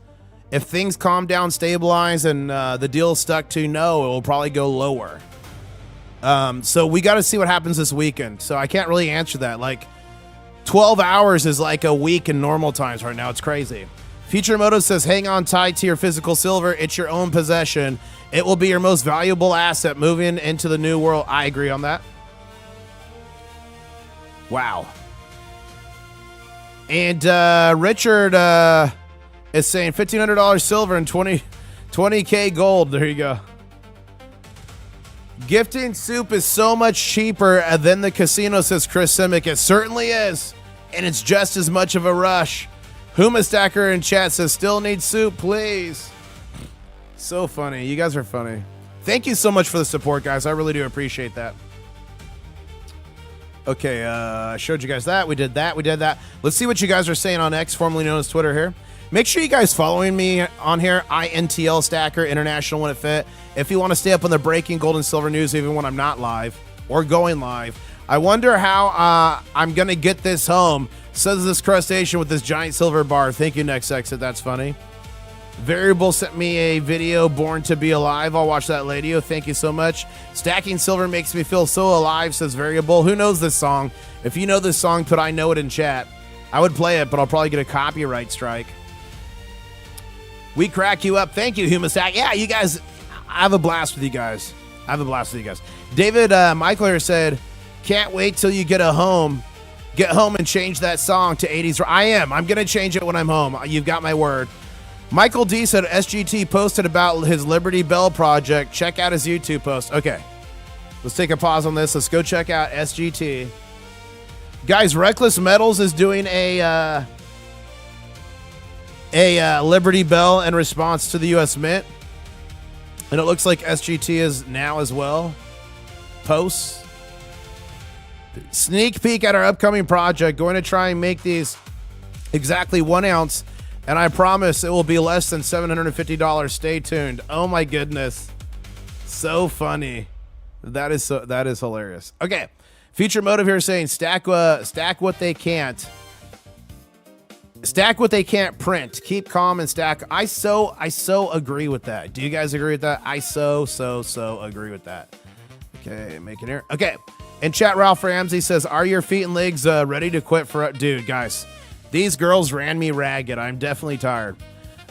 If things calm down, stabilize, and the deal's stuck to no, it will probably go lower. So we got to see what happens this weekend. So I can't really answer that. Like, 12 hours is like a week in normal times right now. It's crazy. Future Moto says, hang on tight to your physical silver. It's your own possession. It will be your most valuable asset moving into the new world. I agree on that. Wow. And Richard is saying $1,500 silver and 20K gold. There you go. Gifting soup is so much cheaper than the casino, says Chris Simic. It certainly is. And it's just as much of a rush. Huma Stacker in chat says, still need soup, please. So funny. You guys are funny. Thank you so much for the support, guys. I really do appreciate that. Okay, I showed you guys that. We did that. We did that. Let's see what you guys are saying on X, formerly known as Twitter here. Make sure you guys following me on here, INTL Stacker, International When It Fit. If you want to stay up on the breaking gold and silver news, even when I'm not live or going live. I wonder how I'm going to get this home, says this crustacean with this giant silver bar. Thank you, Next Exit. That's funny. Variable sent me a video, Born to Be Alive. I'll watch that later. Thank you so much. Stacking silver makes me feel so alive, says Variable. Who knows this song? If you know this song, put I know it in chat. I would play it, but I'll probably get a copyright strike. We crack you up. Thank you, Humastack. Yeah, you guys, I have a blast with you guys. David Michael here said, can't wait till you get home and change that song to 80s. I'm going to change it when I'm home. You've got my word. Michael D said SGT posted about his Liberty Bell project. Check out his YouTube post. Okay, let's take a pause on this. Let's go check out SGT. Guys, Reckless Metals is doing a Liberty Bell in response to the U.S. Mint. And it looks like SGT is now as well. Posts. Sneak peek at our upcoming project. Going to try and make these exactly 1 ounce. And I promise it will be less than $750. Stay tuned. Oh my goodness. So funny. That is hilarious. Okay. Future Motive here saying stack what they can't. Stack what they can't print. Keep calm and stack. I so agree with that. Do you guys agree with that? I so agree with that. Okay, making here. Okay. In chat, Ralph Ramsey says, are your feet and legs ready to quit for... Dude, guys, these girls ran me ragged. I'm definitely tired.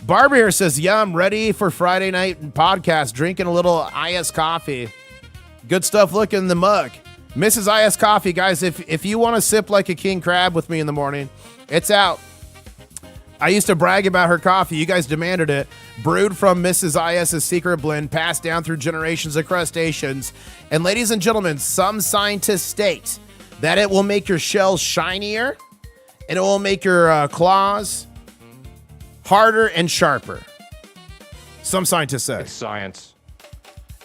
Barbara here says, yeah, I'm ready for Friday night podcast, drinking a little IS coffee. Good stuff. Look in the mug. Mrs. IS Coffee, guys, if you want to sip like a king crab with me in the morning, it's out. I used to brag about her coffee. You guys demanded it. brewed from Mrs. IS's secret blend, passed down through generations of crustaceans. And ladies and gentlemen, some scientists state that it will make your shells shinier and it will make your claws harder and sharper. Some scientists say. It's science.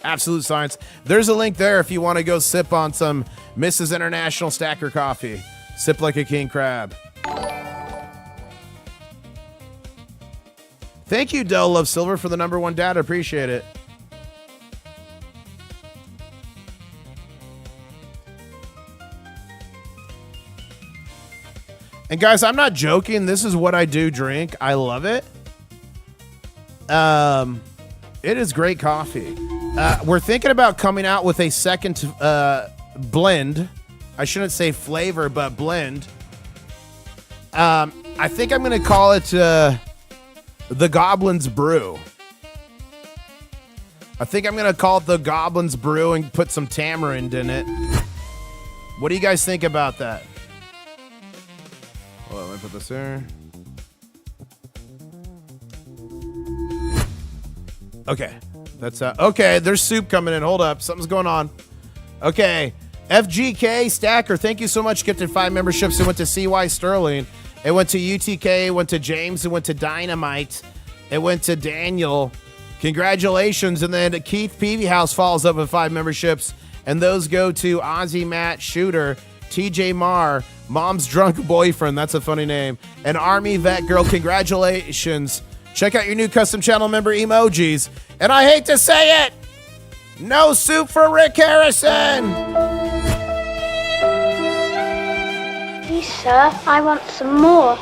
Absolute science. There's a link there if you want to go sip on some Mrs. International Stacker coffee. Sip like a king crab. Thank you, Dell Love Silver, for the #1 data. Appreciate it. And guys, I'm not joking. This is what I do drink. I love it. It is great coffee. We're thinking about coming out with a second blend. I shouldn't say flavor, but blend. I think I'm going to call it the Goblin's Brew. I think I'm going to call it the Goblin's Brew and put some tamarind in it. What do you guys think about that? Hold on, let me put this here. Okay. That's okay, there's soup coming in. Hold up. Something's going on. Okay. FGK Stacker, thank you so much. Gifted 5 memberships. It went to CY Sterling. It went to UTK. It went to James. It went to Dynamite. It went to Daniel. Congratulations. And then Keith Peavy House follows up with 5 memberships. And those go to Ozzy Matt Shooter, TJ Marr, Mom's Drunk Boyfriend. That's a funny name. And Army Vet Girl. Congratulations. Check out your new custom channel member emojis. And I hate to say it, no soup for Rick Harrison. Please, sir, I want some more.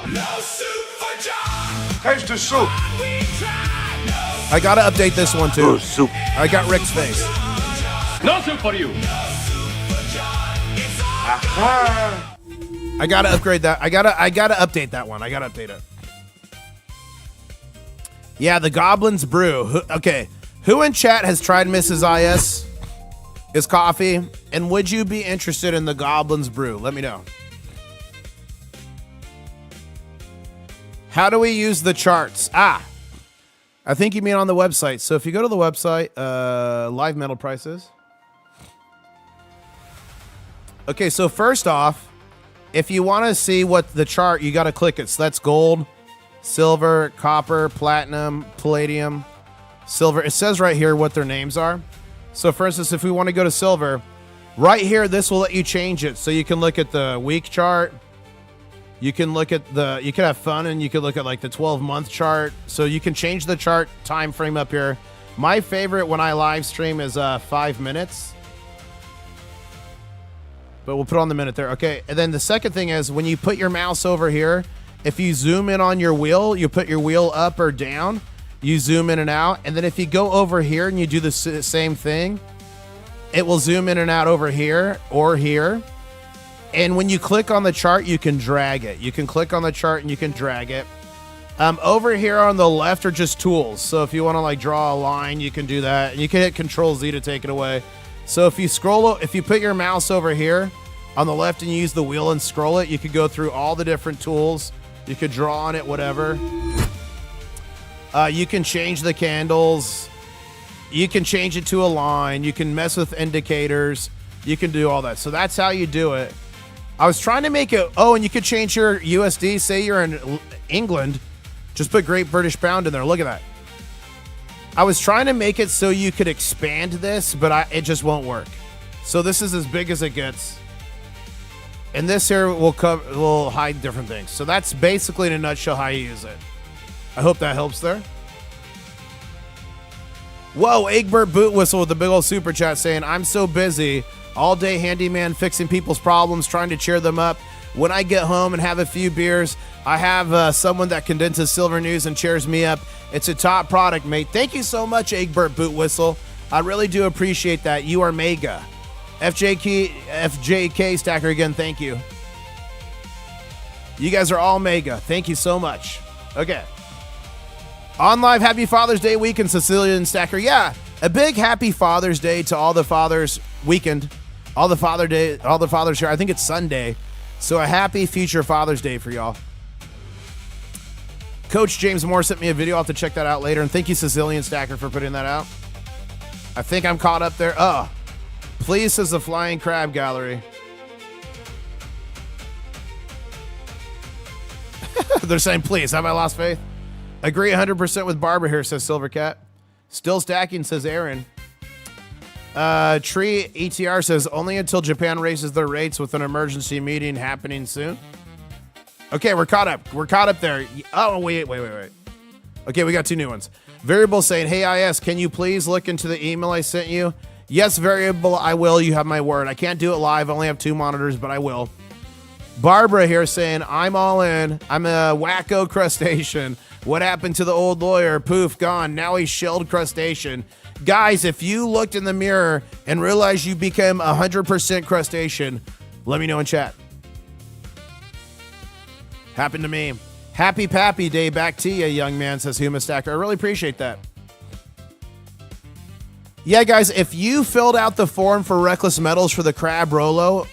Taste the soup. I gotta update this one too. Oh, soup. I got Rick's face. No soup for you. I gotta upgrade that. I gotta update that one. I gotta update it. Yeah, the Goblin's Brew. Okay, who in chat has tried Mrs. IS's coffee? And would you be interested in the Goblin's Brew? Let me know. How do we use the charts? I think you mean on the website. So if you go to the website, live metal prices. Okay, so first off, if you want to see what the chart, you got to click it. So that's gold, silver, copper, platinum, palladium, silver. It says right here what their names are. So for instance, if we want to go to silver, right here, this will let you change it. So you can look at the week chart. You can look at you can have fun and you can look at like the 12-month chart. So you can change the chart time frame up here. My favorite when I live stream is 5 minutes. But we'll put on the minute there. Okay. And then the second thing is when you put your mouse over here, if you zoom in on your wheel, you put your wheel up or down, you zoom in and out. And then if you go over here and you do the same thing, it will zoom in and out over here or here. And when you click on the chart, you can drag it. You can click on the chart and you can drag it. Over here on the left are just tools. So if you want to like draw a line, you can do that. And you can hit Control Z to take it away. So if you put your mouse over here on the left and you use the wheel and scroll it, you could go through all the different tools. You could draw on it, whatever. You can change the candles. You can change it to a line. You can mess with indicators. You can do all that. So that's how you do it. I was trying to make it, and you could change your USD. Say you're in England, just put Great British Pound in there. Look at that. I was trying to make it so you could expand this, but it just won't work. So this is as big as it gets. And this here will hide different things. So that's basically in a nutshell how you use it. I hope that helps there. Whoa, Egbert Boot Whistle with the big old super chat saying, I'm so busy all day handyman fixing people's problems, trying to cheer them up. When I get home and have a few beers, I have someone that condenses silver news and cheers me up. It's a top product, mate. Thank you so much, Egbert Boot Whistle. I really do appreciate that. You are mega. FJK Stacker again, thank you. You guys are all mega. Thank you so much. Okay. On live, happy Father's Day weekend, Sicilian Stacker. Yeah, a big happy Father's Day to all the fathers weekend. All the fathers here. I think it's Sunday. So a happy future Father's Day for y'all. Coach James Moore sent me a video. I'll have to check that out later. And thank you, Sicilian Stacker, for putting that out. I think I'm caught up there. Oh, please, says the Flying Crab Gallery. They're saying, please, have I lost faith? Agree 100% with Barbara here, says Silvercat. Still stacking, says Aaron. Tree ETR says, only until Japan raises their rates with an emergency meeting happening soon. Okay, we're caught up. We're caught up there. Oh, wait. Okay, we got two new ones. Variable saying, hey, IS, can you please look into the email I sent you? Yes, Variable, I will. You have my word. I can't do it live. I only have 2 monitors, but I will. Barbara here saying, I'm all in. I'm a wacko crustacean. What happened to the old lawyer? Poof, gone. Now he's shelled crustacean. Guys, if you looked in the mirror and realized you became 100% crustacean, let me know in chat. Happened to me. Happy Pappy Day back to you, young man, says Huma Stacker. I really appreciate that. Yeah, guys, if you filled out the form for Reckless Metals for the Crab Rolo,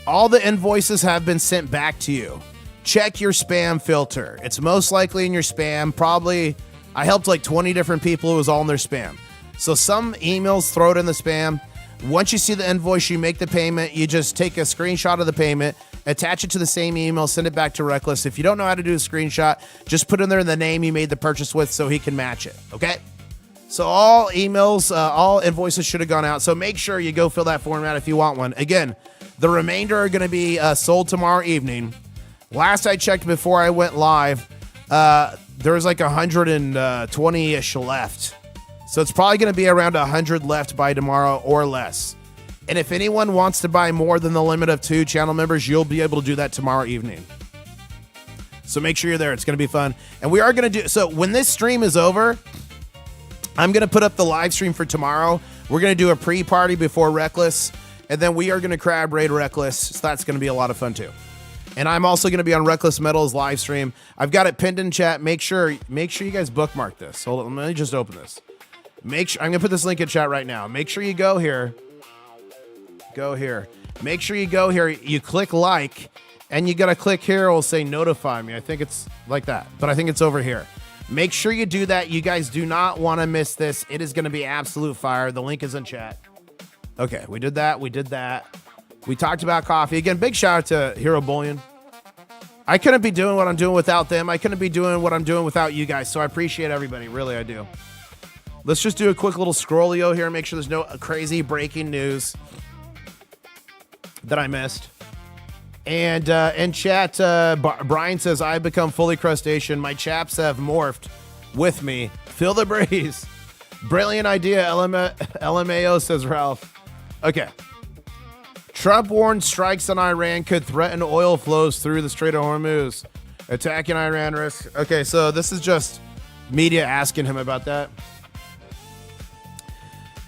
all the invoices have been sent back to you. Check your spam filter. It's most likely in your spam. Probably, I helped like 20 different people. It was all in their spam. So some emails, throw it in the spam. Once you see the invoice, you make the payment. You just take a screenshot of the payment, attach it to the same email, send it back to Reckless. If you don't know how to do a screenshot, just put in there the name you made the purchase with so he can match it, okay? So all emails, all invoices should have gone out. So make sure you go fill that form out if you want one. Again, the remainder are going to be sold tomorrow evening. Last I checked before I went live, there was like 120-ish left. So it's probably going to be around 100 left by tomorrow or less. And if anyone wants to buy more than the limit of 2 channel members, you'll be able to do that tomorrow evening. So make sure you're there. It's going to be fun. And we are going to do, so when this stream is over, I'm going to put up the live stream for tomorrow. We're going to do a pre-party before Reckless. And then we are going to crab raid Reckless. So that's going to be a lot of fun too. And I'm also going to be on Reckless Metals live stream. I've got it pinned in chat. Make sure you guys bookmark this. Hold on. Let me just open this. I'm going to put this link in chat right now. Make sure you go here. Go here. Make sure you go here. You click like, and you got to click here. It will say notify me. I think it's like that, but I think it's over here. Make sure you do that. You guys do not want to miss this. It is going to be absolute fire. The link is in chat. Okay, we did that. We did that. We talked about coffee. Again, big shout out to Hero Bullion. I couldn't be doing what I'm doing without them. I couldn't be doing what I'm doing without you guys. So I appreciate everybody. Really, I do. Let's just do a quick little scrollio here and make sure there's no crazy breaking news that I missed. And in chat, Brian says, I've become fully crustacean. My chaps have morphed with me. Feel the breeze. Brilliant idea, LMAO, says Ralph. Okay. Trump warned strikes on Iran could threaten oil flows through the Strait of Hormuz. Attacking Iran risk. Okay, so this is just media asking him about that.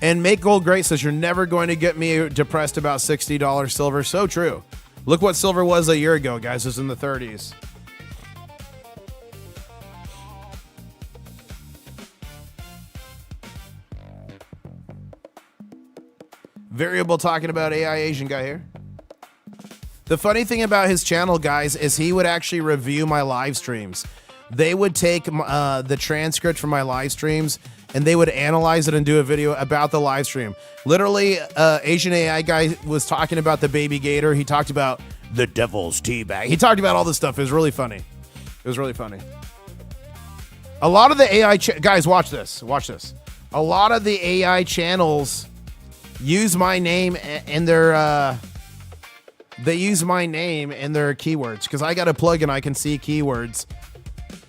And Make Gold Great says, you're never going to get me depressed about $60 silver. So true. Look what silver was a year ago, guys. It was in the 30s. Variable talking about AI Asian guy here. The funny thing about his channel, guys, is he would actually review my live streams. They would take the transcript from my live streams and they would analyze it and do a video about the live stream. Literally, Asian AI guy was talking about the baby gator. He talked about the devil's tea bag. He talked about all this stuff. It was really funny. It was really funny. A lot of the AI guys, watch this. Watch this. A lot of the AI channels use my name and their they use my name and their keywords because I got a plugin I can see keywords.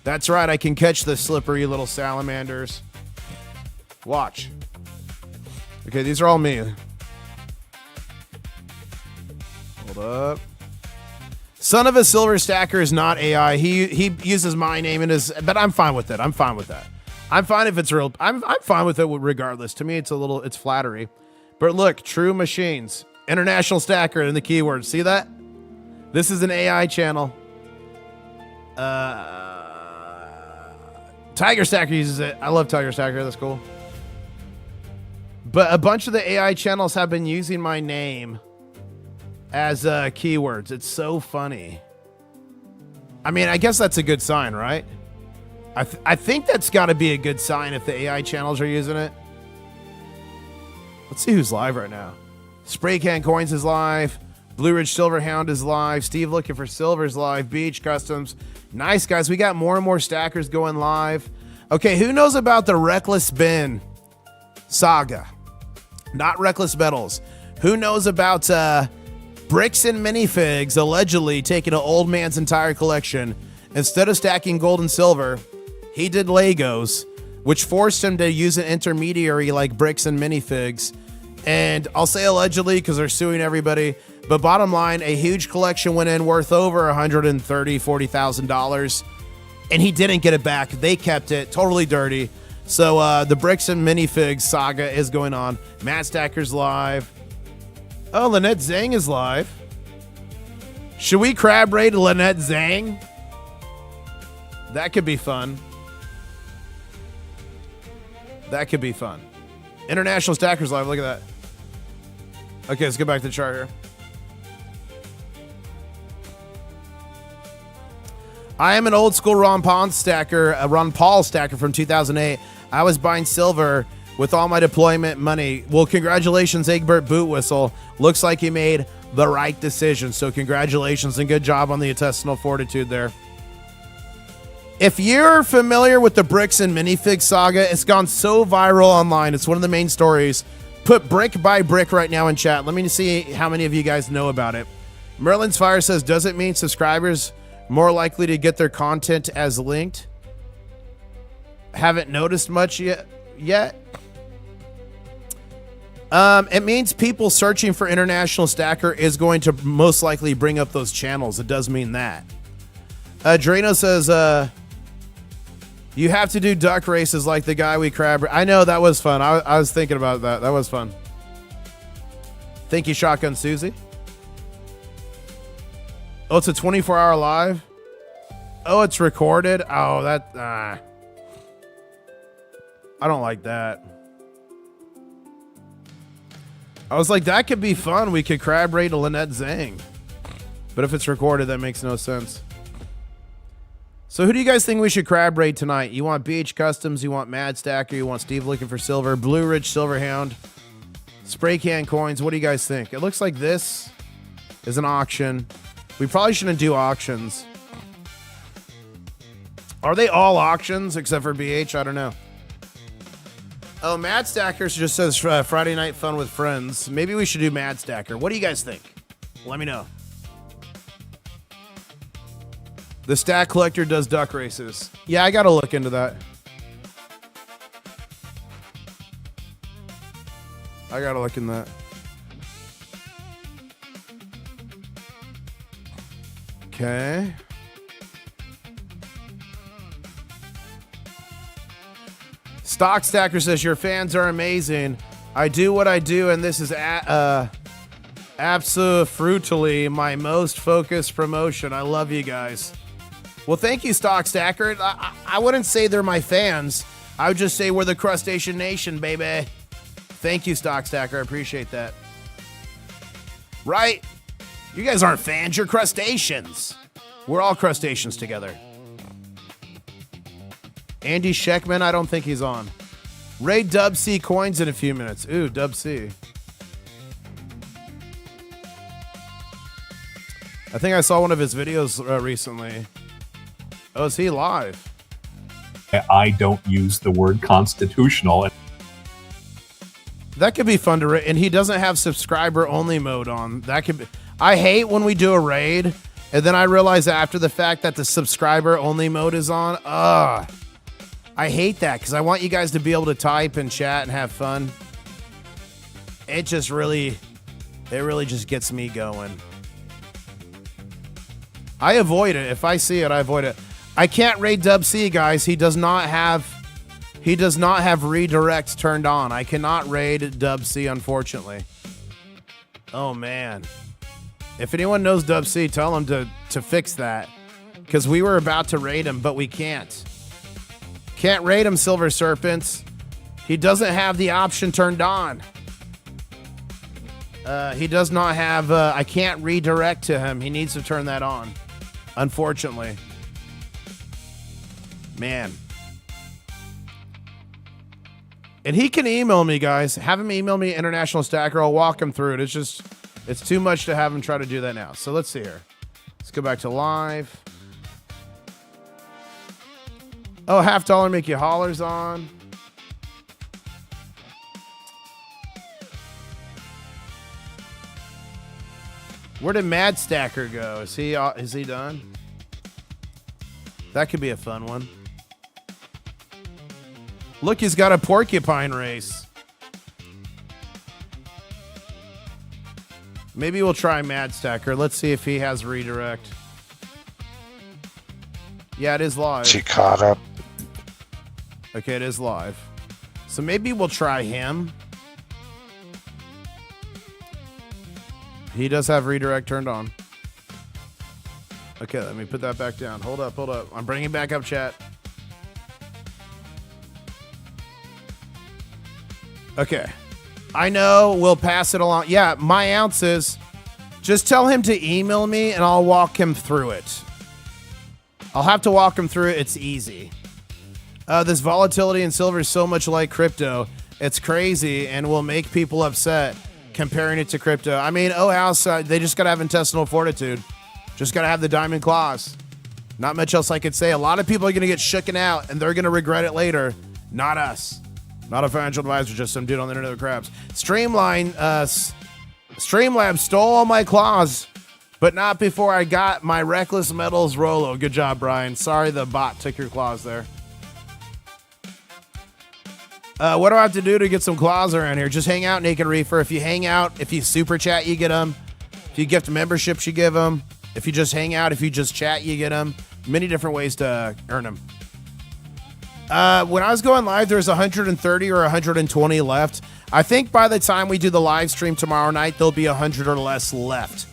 That's right, I can catch the slippery little salamanders. Watch. Okay, these are all me. Hold up. Son of a Silver Stacker is not AI. He uses my name in his, but I'm fine with it. I'm fine with that. I'm fine if it's real. I'm fine with it regardless. To me, it's flattery. But look, True Machines, International Stacker in the keywords. See that? This is an AI channel. Tiger Stacker uses it. I love Tiger Stacker. That's cool. But a bunch of the AI channels have been using my name as keywords. It's so funny. I mean, I guess that's a good sign, right? I think that's got to be a good sign if the AI channels are using it. Let's see who's live right now. Spray Can Coins is live. Blue Ridge Silverhound is live. Steve Looking for Silver is live. Beach Customs. Nice, guys. We got more and more stackers going live. Okay, who knows about the Reckless Bin saga? Not Reckless Metals. Who knows about Bricks and Minifigs allegedly taking an old man's entire collection? Instead of stacking gold and silver, he did Legos, which forced him to use an intermediary like Bricks and Minifigs. And I'll say allegedly because they're suing everybody. But bottom line, a huge collection went in worth over $130,000-$40,000. And he didn't get it back. They kept it totally dirty. So the Bricks and Minifigs saga is going on. Matt Stacker's live. Oh, Lynette Zhang is live. Should we crab raid Lynette Zhang? That could be fun. That could be fun. International Stackers live. Look at that. Okay, let's get back to the chart here. I am an old school Ron Paul stacker from 2008. I was buying silver with all my deployment money. Well, congratulations, Egbert Bootwhistle. Looks like you made the right decision. So congratulations and good job on the intestinal fortitude there. If you're familiar with the Bricks and Minifig saga, it's gone so viral online. It's one of the main stories. Put brick by brick right now in chat. Let me see how many of you guys know about it. Merlin's Fire says, does it mean subscribers more likely to get their content as linked? Haven't noticed much yet. It means people searching for International Stacker is going to most likely bring up those channels. It does mean that. Drano says, you have to do duck races like the guy we crab. I know, that was fun. I was thinking about that. That was fun. Thank you, Shotgun Susie. Oh, it's a 24-hour live? Oh, it's recorded? Oh, that... I don't like that. I was like, that could be fun. We could crab raid a Lynette Zhang. But if it's recorded, that makes no sense. So who do you guys think we should crab raid tonight? You want BH Customs, you want Mad Stacker, you want Steve Looking for Silver, Blue Ridge Silverhound, Spray Can Coins. What do you guys think? It looks like this is an auction. We probably shouldn't do auctions. Are they all auctions except for BH? I don't know. Oh, Mad Stackers just says Friday night fun with friends. Maybe we should do Mad Stacker. What do you guys think? Let me know. The Stack Collector does duck races. Yeah, I got to look into that. I got to look in that. Okay. Stock Stacker says, your fans are amazing. I do what I do, and this is absolutely my most focused promotion. I love you guys. Well, thank you, Stock Stacker. I wouldn't say they're my fans. I would just say we're the Crustacean Nation, baby. Thank you, Stock Stacker. I appreciate that. Right? You guys aren't fans. You're crustaceans. We're all crustaceans together. Andy Sheckman, I don't think he's on. Raid Dub C coins in a few minutes. Ooh, Dub C. I think I saw one of his videos recently. Oh, is he live? I don't use the word constitutional. That could be fun to raid. And he doesn't have subscriber only mode on. That could be. I hate when we do a raid and then I realize after the fact that the subscriber only mode is on. I hate that because I want you guys to be able to type and chat and have fun. It really just gets me going. I avoid it. If I see it, I avoid it. I can't raid Dub C, guys. He does not have redirects turned on. I cannot raid Dub C, unfortunately. Oh man. If anyone knows Dub C, tell him to fix that. Because we were about to raid him, but we can't. Can't raid him, Silver Serpents. He doesn't have the option turned on. He does not have... I can't redirect to him. He needs to turn that on. Unfortunately. Man, And he can email me, guys. Have him email me, International Stacker. I'll walk him through it. It's too much to have him try to do that now. So let's see here. Let's go back to live. Oh, $50 make you hollers on. Where did Mad Stacker go? Is he done? That could be a fun one. Look, he's got a porcupine race. Maybe we'll try Mad Stacker. Let's see if he has redirect. Yeah, it is live. She caught up. Okay, it is live. So maybe we'll try him. He does have redirect turned on. Okay, let me put that back down. Hold up. I'm bringing back up chat. Okay. I know, we'll pass it along. Yeah, my ounces. Just tell him to email me and I'll walk him through it. I'll have to walk him through it. It's easy. This volatility in silver is so much like crypto. It's crazy and will make people upset comparing it to crypto. I mean, House, they just got to have intestinal fortitude. Just got to have the diamond claws. Not much else I could say. A lot of people are going to get shooken out and they're going to regret it later. Not us. Not a financial advisor, just some dude on the internet with crabs. Streamlabs stole all my claws, but not before I got my Reckless Metals Rolo. Good job, Brian. Sorry the bot took your claws there. What do I have to do to get some claws around here? Just hang out, Naked Reefer. If you hang out, if you super chat, you get them. If you gift memberships, you give them. If you just hang out, if you just chat, you get them. Many different ways to earn them. When I was going live, there's 130 or 120 left. I think by the time we do the live stream tomorrow night, there'll be 100 or less left,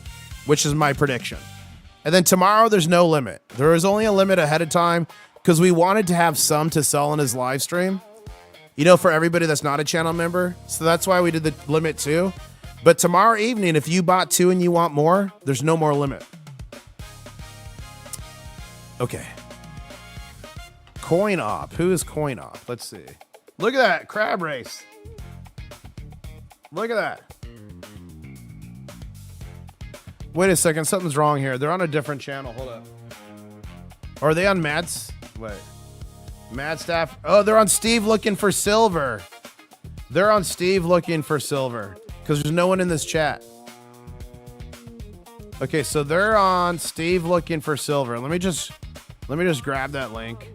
which is my prediction. And then tomorrow, there's no limit. There is only a limit ahead of time because we wanted to have some to sell in his live stream, you know, for everybody that's not a channel member. So that's why we did the limit too. But tomorrow evening, if you bought 2 and you want more, there's no more limit. Okay. Coin Op. Who is Coin Op? Let's see. Look at that. Crab race. Look at that. Wait a second. Something's wrong here. They're on a different channel. Hold up. Or are they on Matt's? Wait. Mad Staff. Oh, they're on Steve Looking for Silver. They're on Steve Looking for Silver. Because there's no one in this chat. Okay, so they're on Steve Looking for Silver. Let me just grab that link.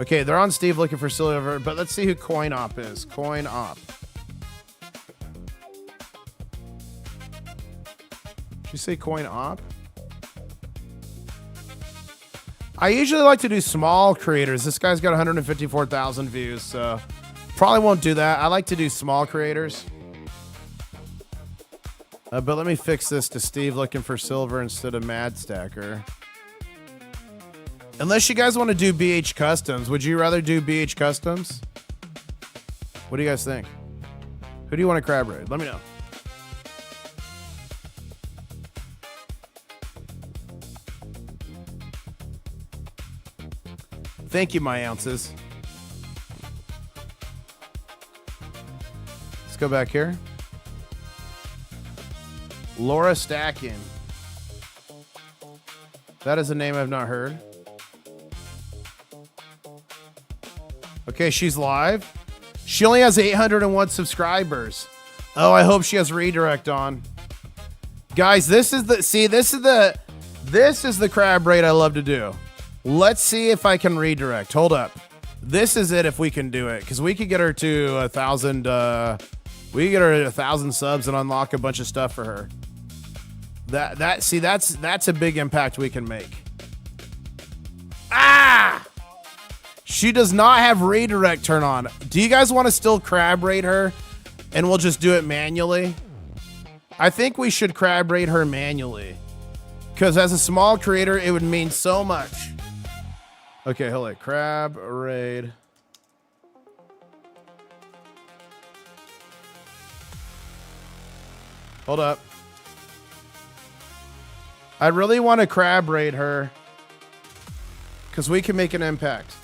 Okay, they're on Steve Looking for Silver, but let's see who Coin Op is. Coin Op. Did you say Coin Op? I usually like to do small creators. This guy's got 154,000 views, so probably won't do that. I like to do small creators. But let me fix this to Steve Looking for Silver instead of Mad Stacker. Unless you guys want to do BH Customs. Would you rather do BH Customs? What do you guys think? Who do you want to crab raid? Let me know. Thank you, my ounces. Let's go back here. Laura Stacking. That is a name I've not heard. Okay, she's live. She only has 801 subscribers. Oh, I hope she has redirect on. Guys, this is the crab raid I love to do. Let's see if I can redirect. Hold up. This is it if we can do it, because we could get her to 1,000. We could get her to 1,000 subs and unlock a bunch of stuff for her. That's a big impact we can make. Ah! She does not have redirect turn on. Do you guys want to still crab raid her and we'll just do it manually? I think we should crab raid her manually, because as a small creator, it would mean so much. Okay, hold it. Crab raid. Hold up. I really want to crab raid her because we can make an impact.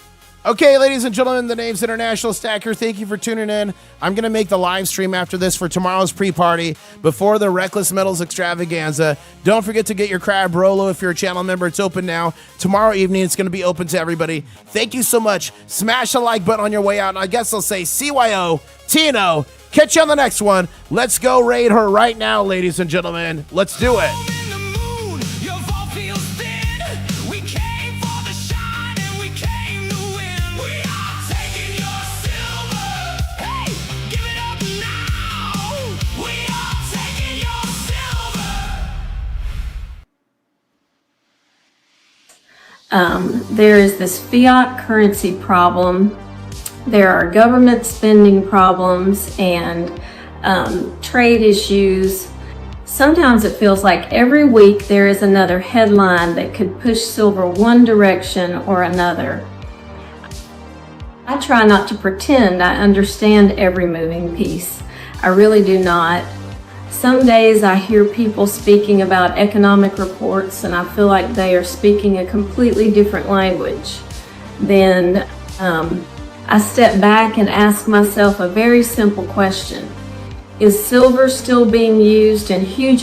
Okay, ladies and gentlemen, the name's International Stacker. Thank you for tuning in. I'm going to make the live stream after this for tomorrow's pre-party before the Reckless Metals Extravaganza. Don't forget to get your Crab Rolo if you're a channel member. It's open now. Tomorrow evening, it's going to be open to everybody. Thank you so much. Smash the like button on your way out, and I guess I'll say CYO, TNO. Catch you on the next one. Let's go raid her right now, ladies and gentlemen. Let's do it. In the moon, your vault feels thin. We came for the shine and we came to win. We are taking your silver. Hey, give it up now. We are taking your silver. There is this fiat currency problem. There are government spending problems and trade issues. Sometimes it feels like every week there is another headline that could push silver one direction or another. I try not to pretend I understand every moving piece. I really do not. Some days I hear people speaking about economic reports and I feel like they are speaking a completely different language. Then I step back and ask myself a very simple question. Is silver still being used in huge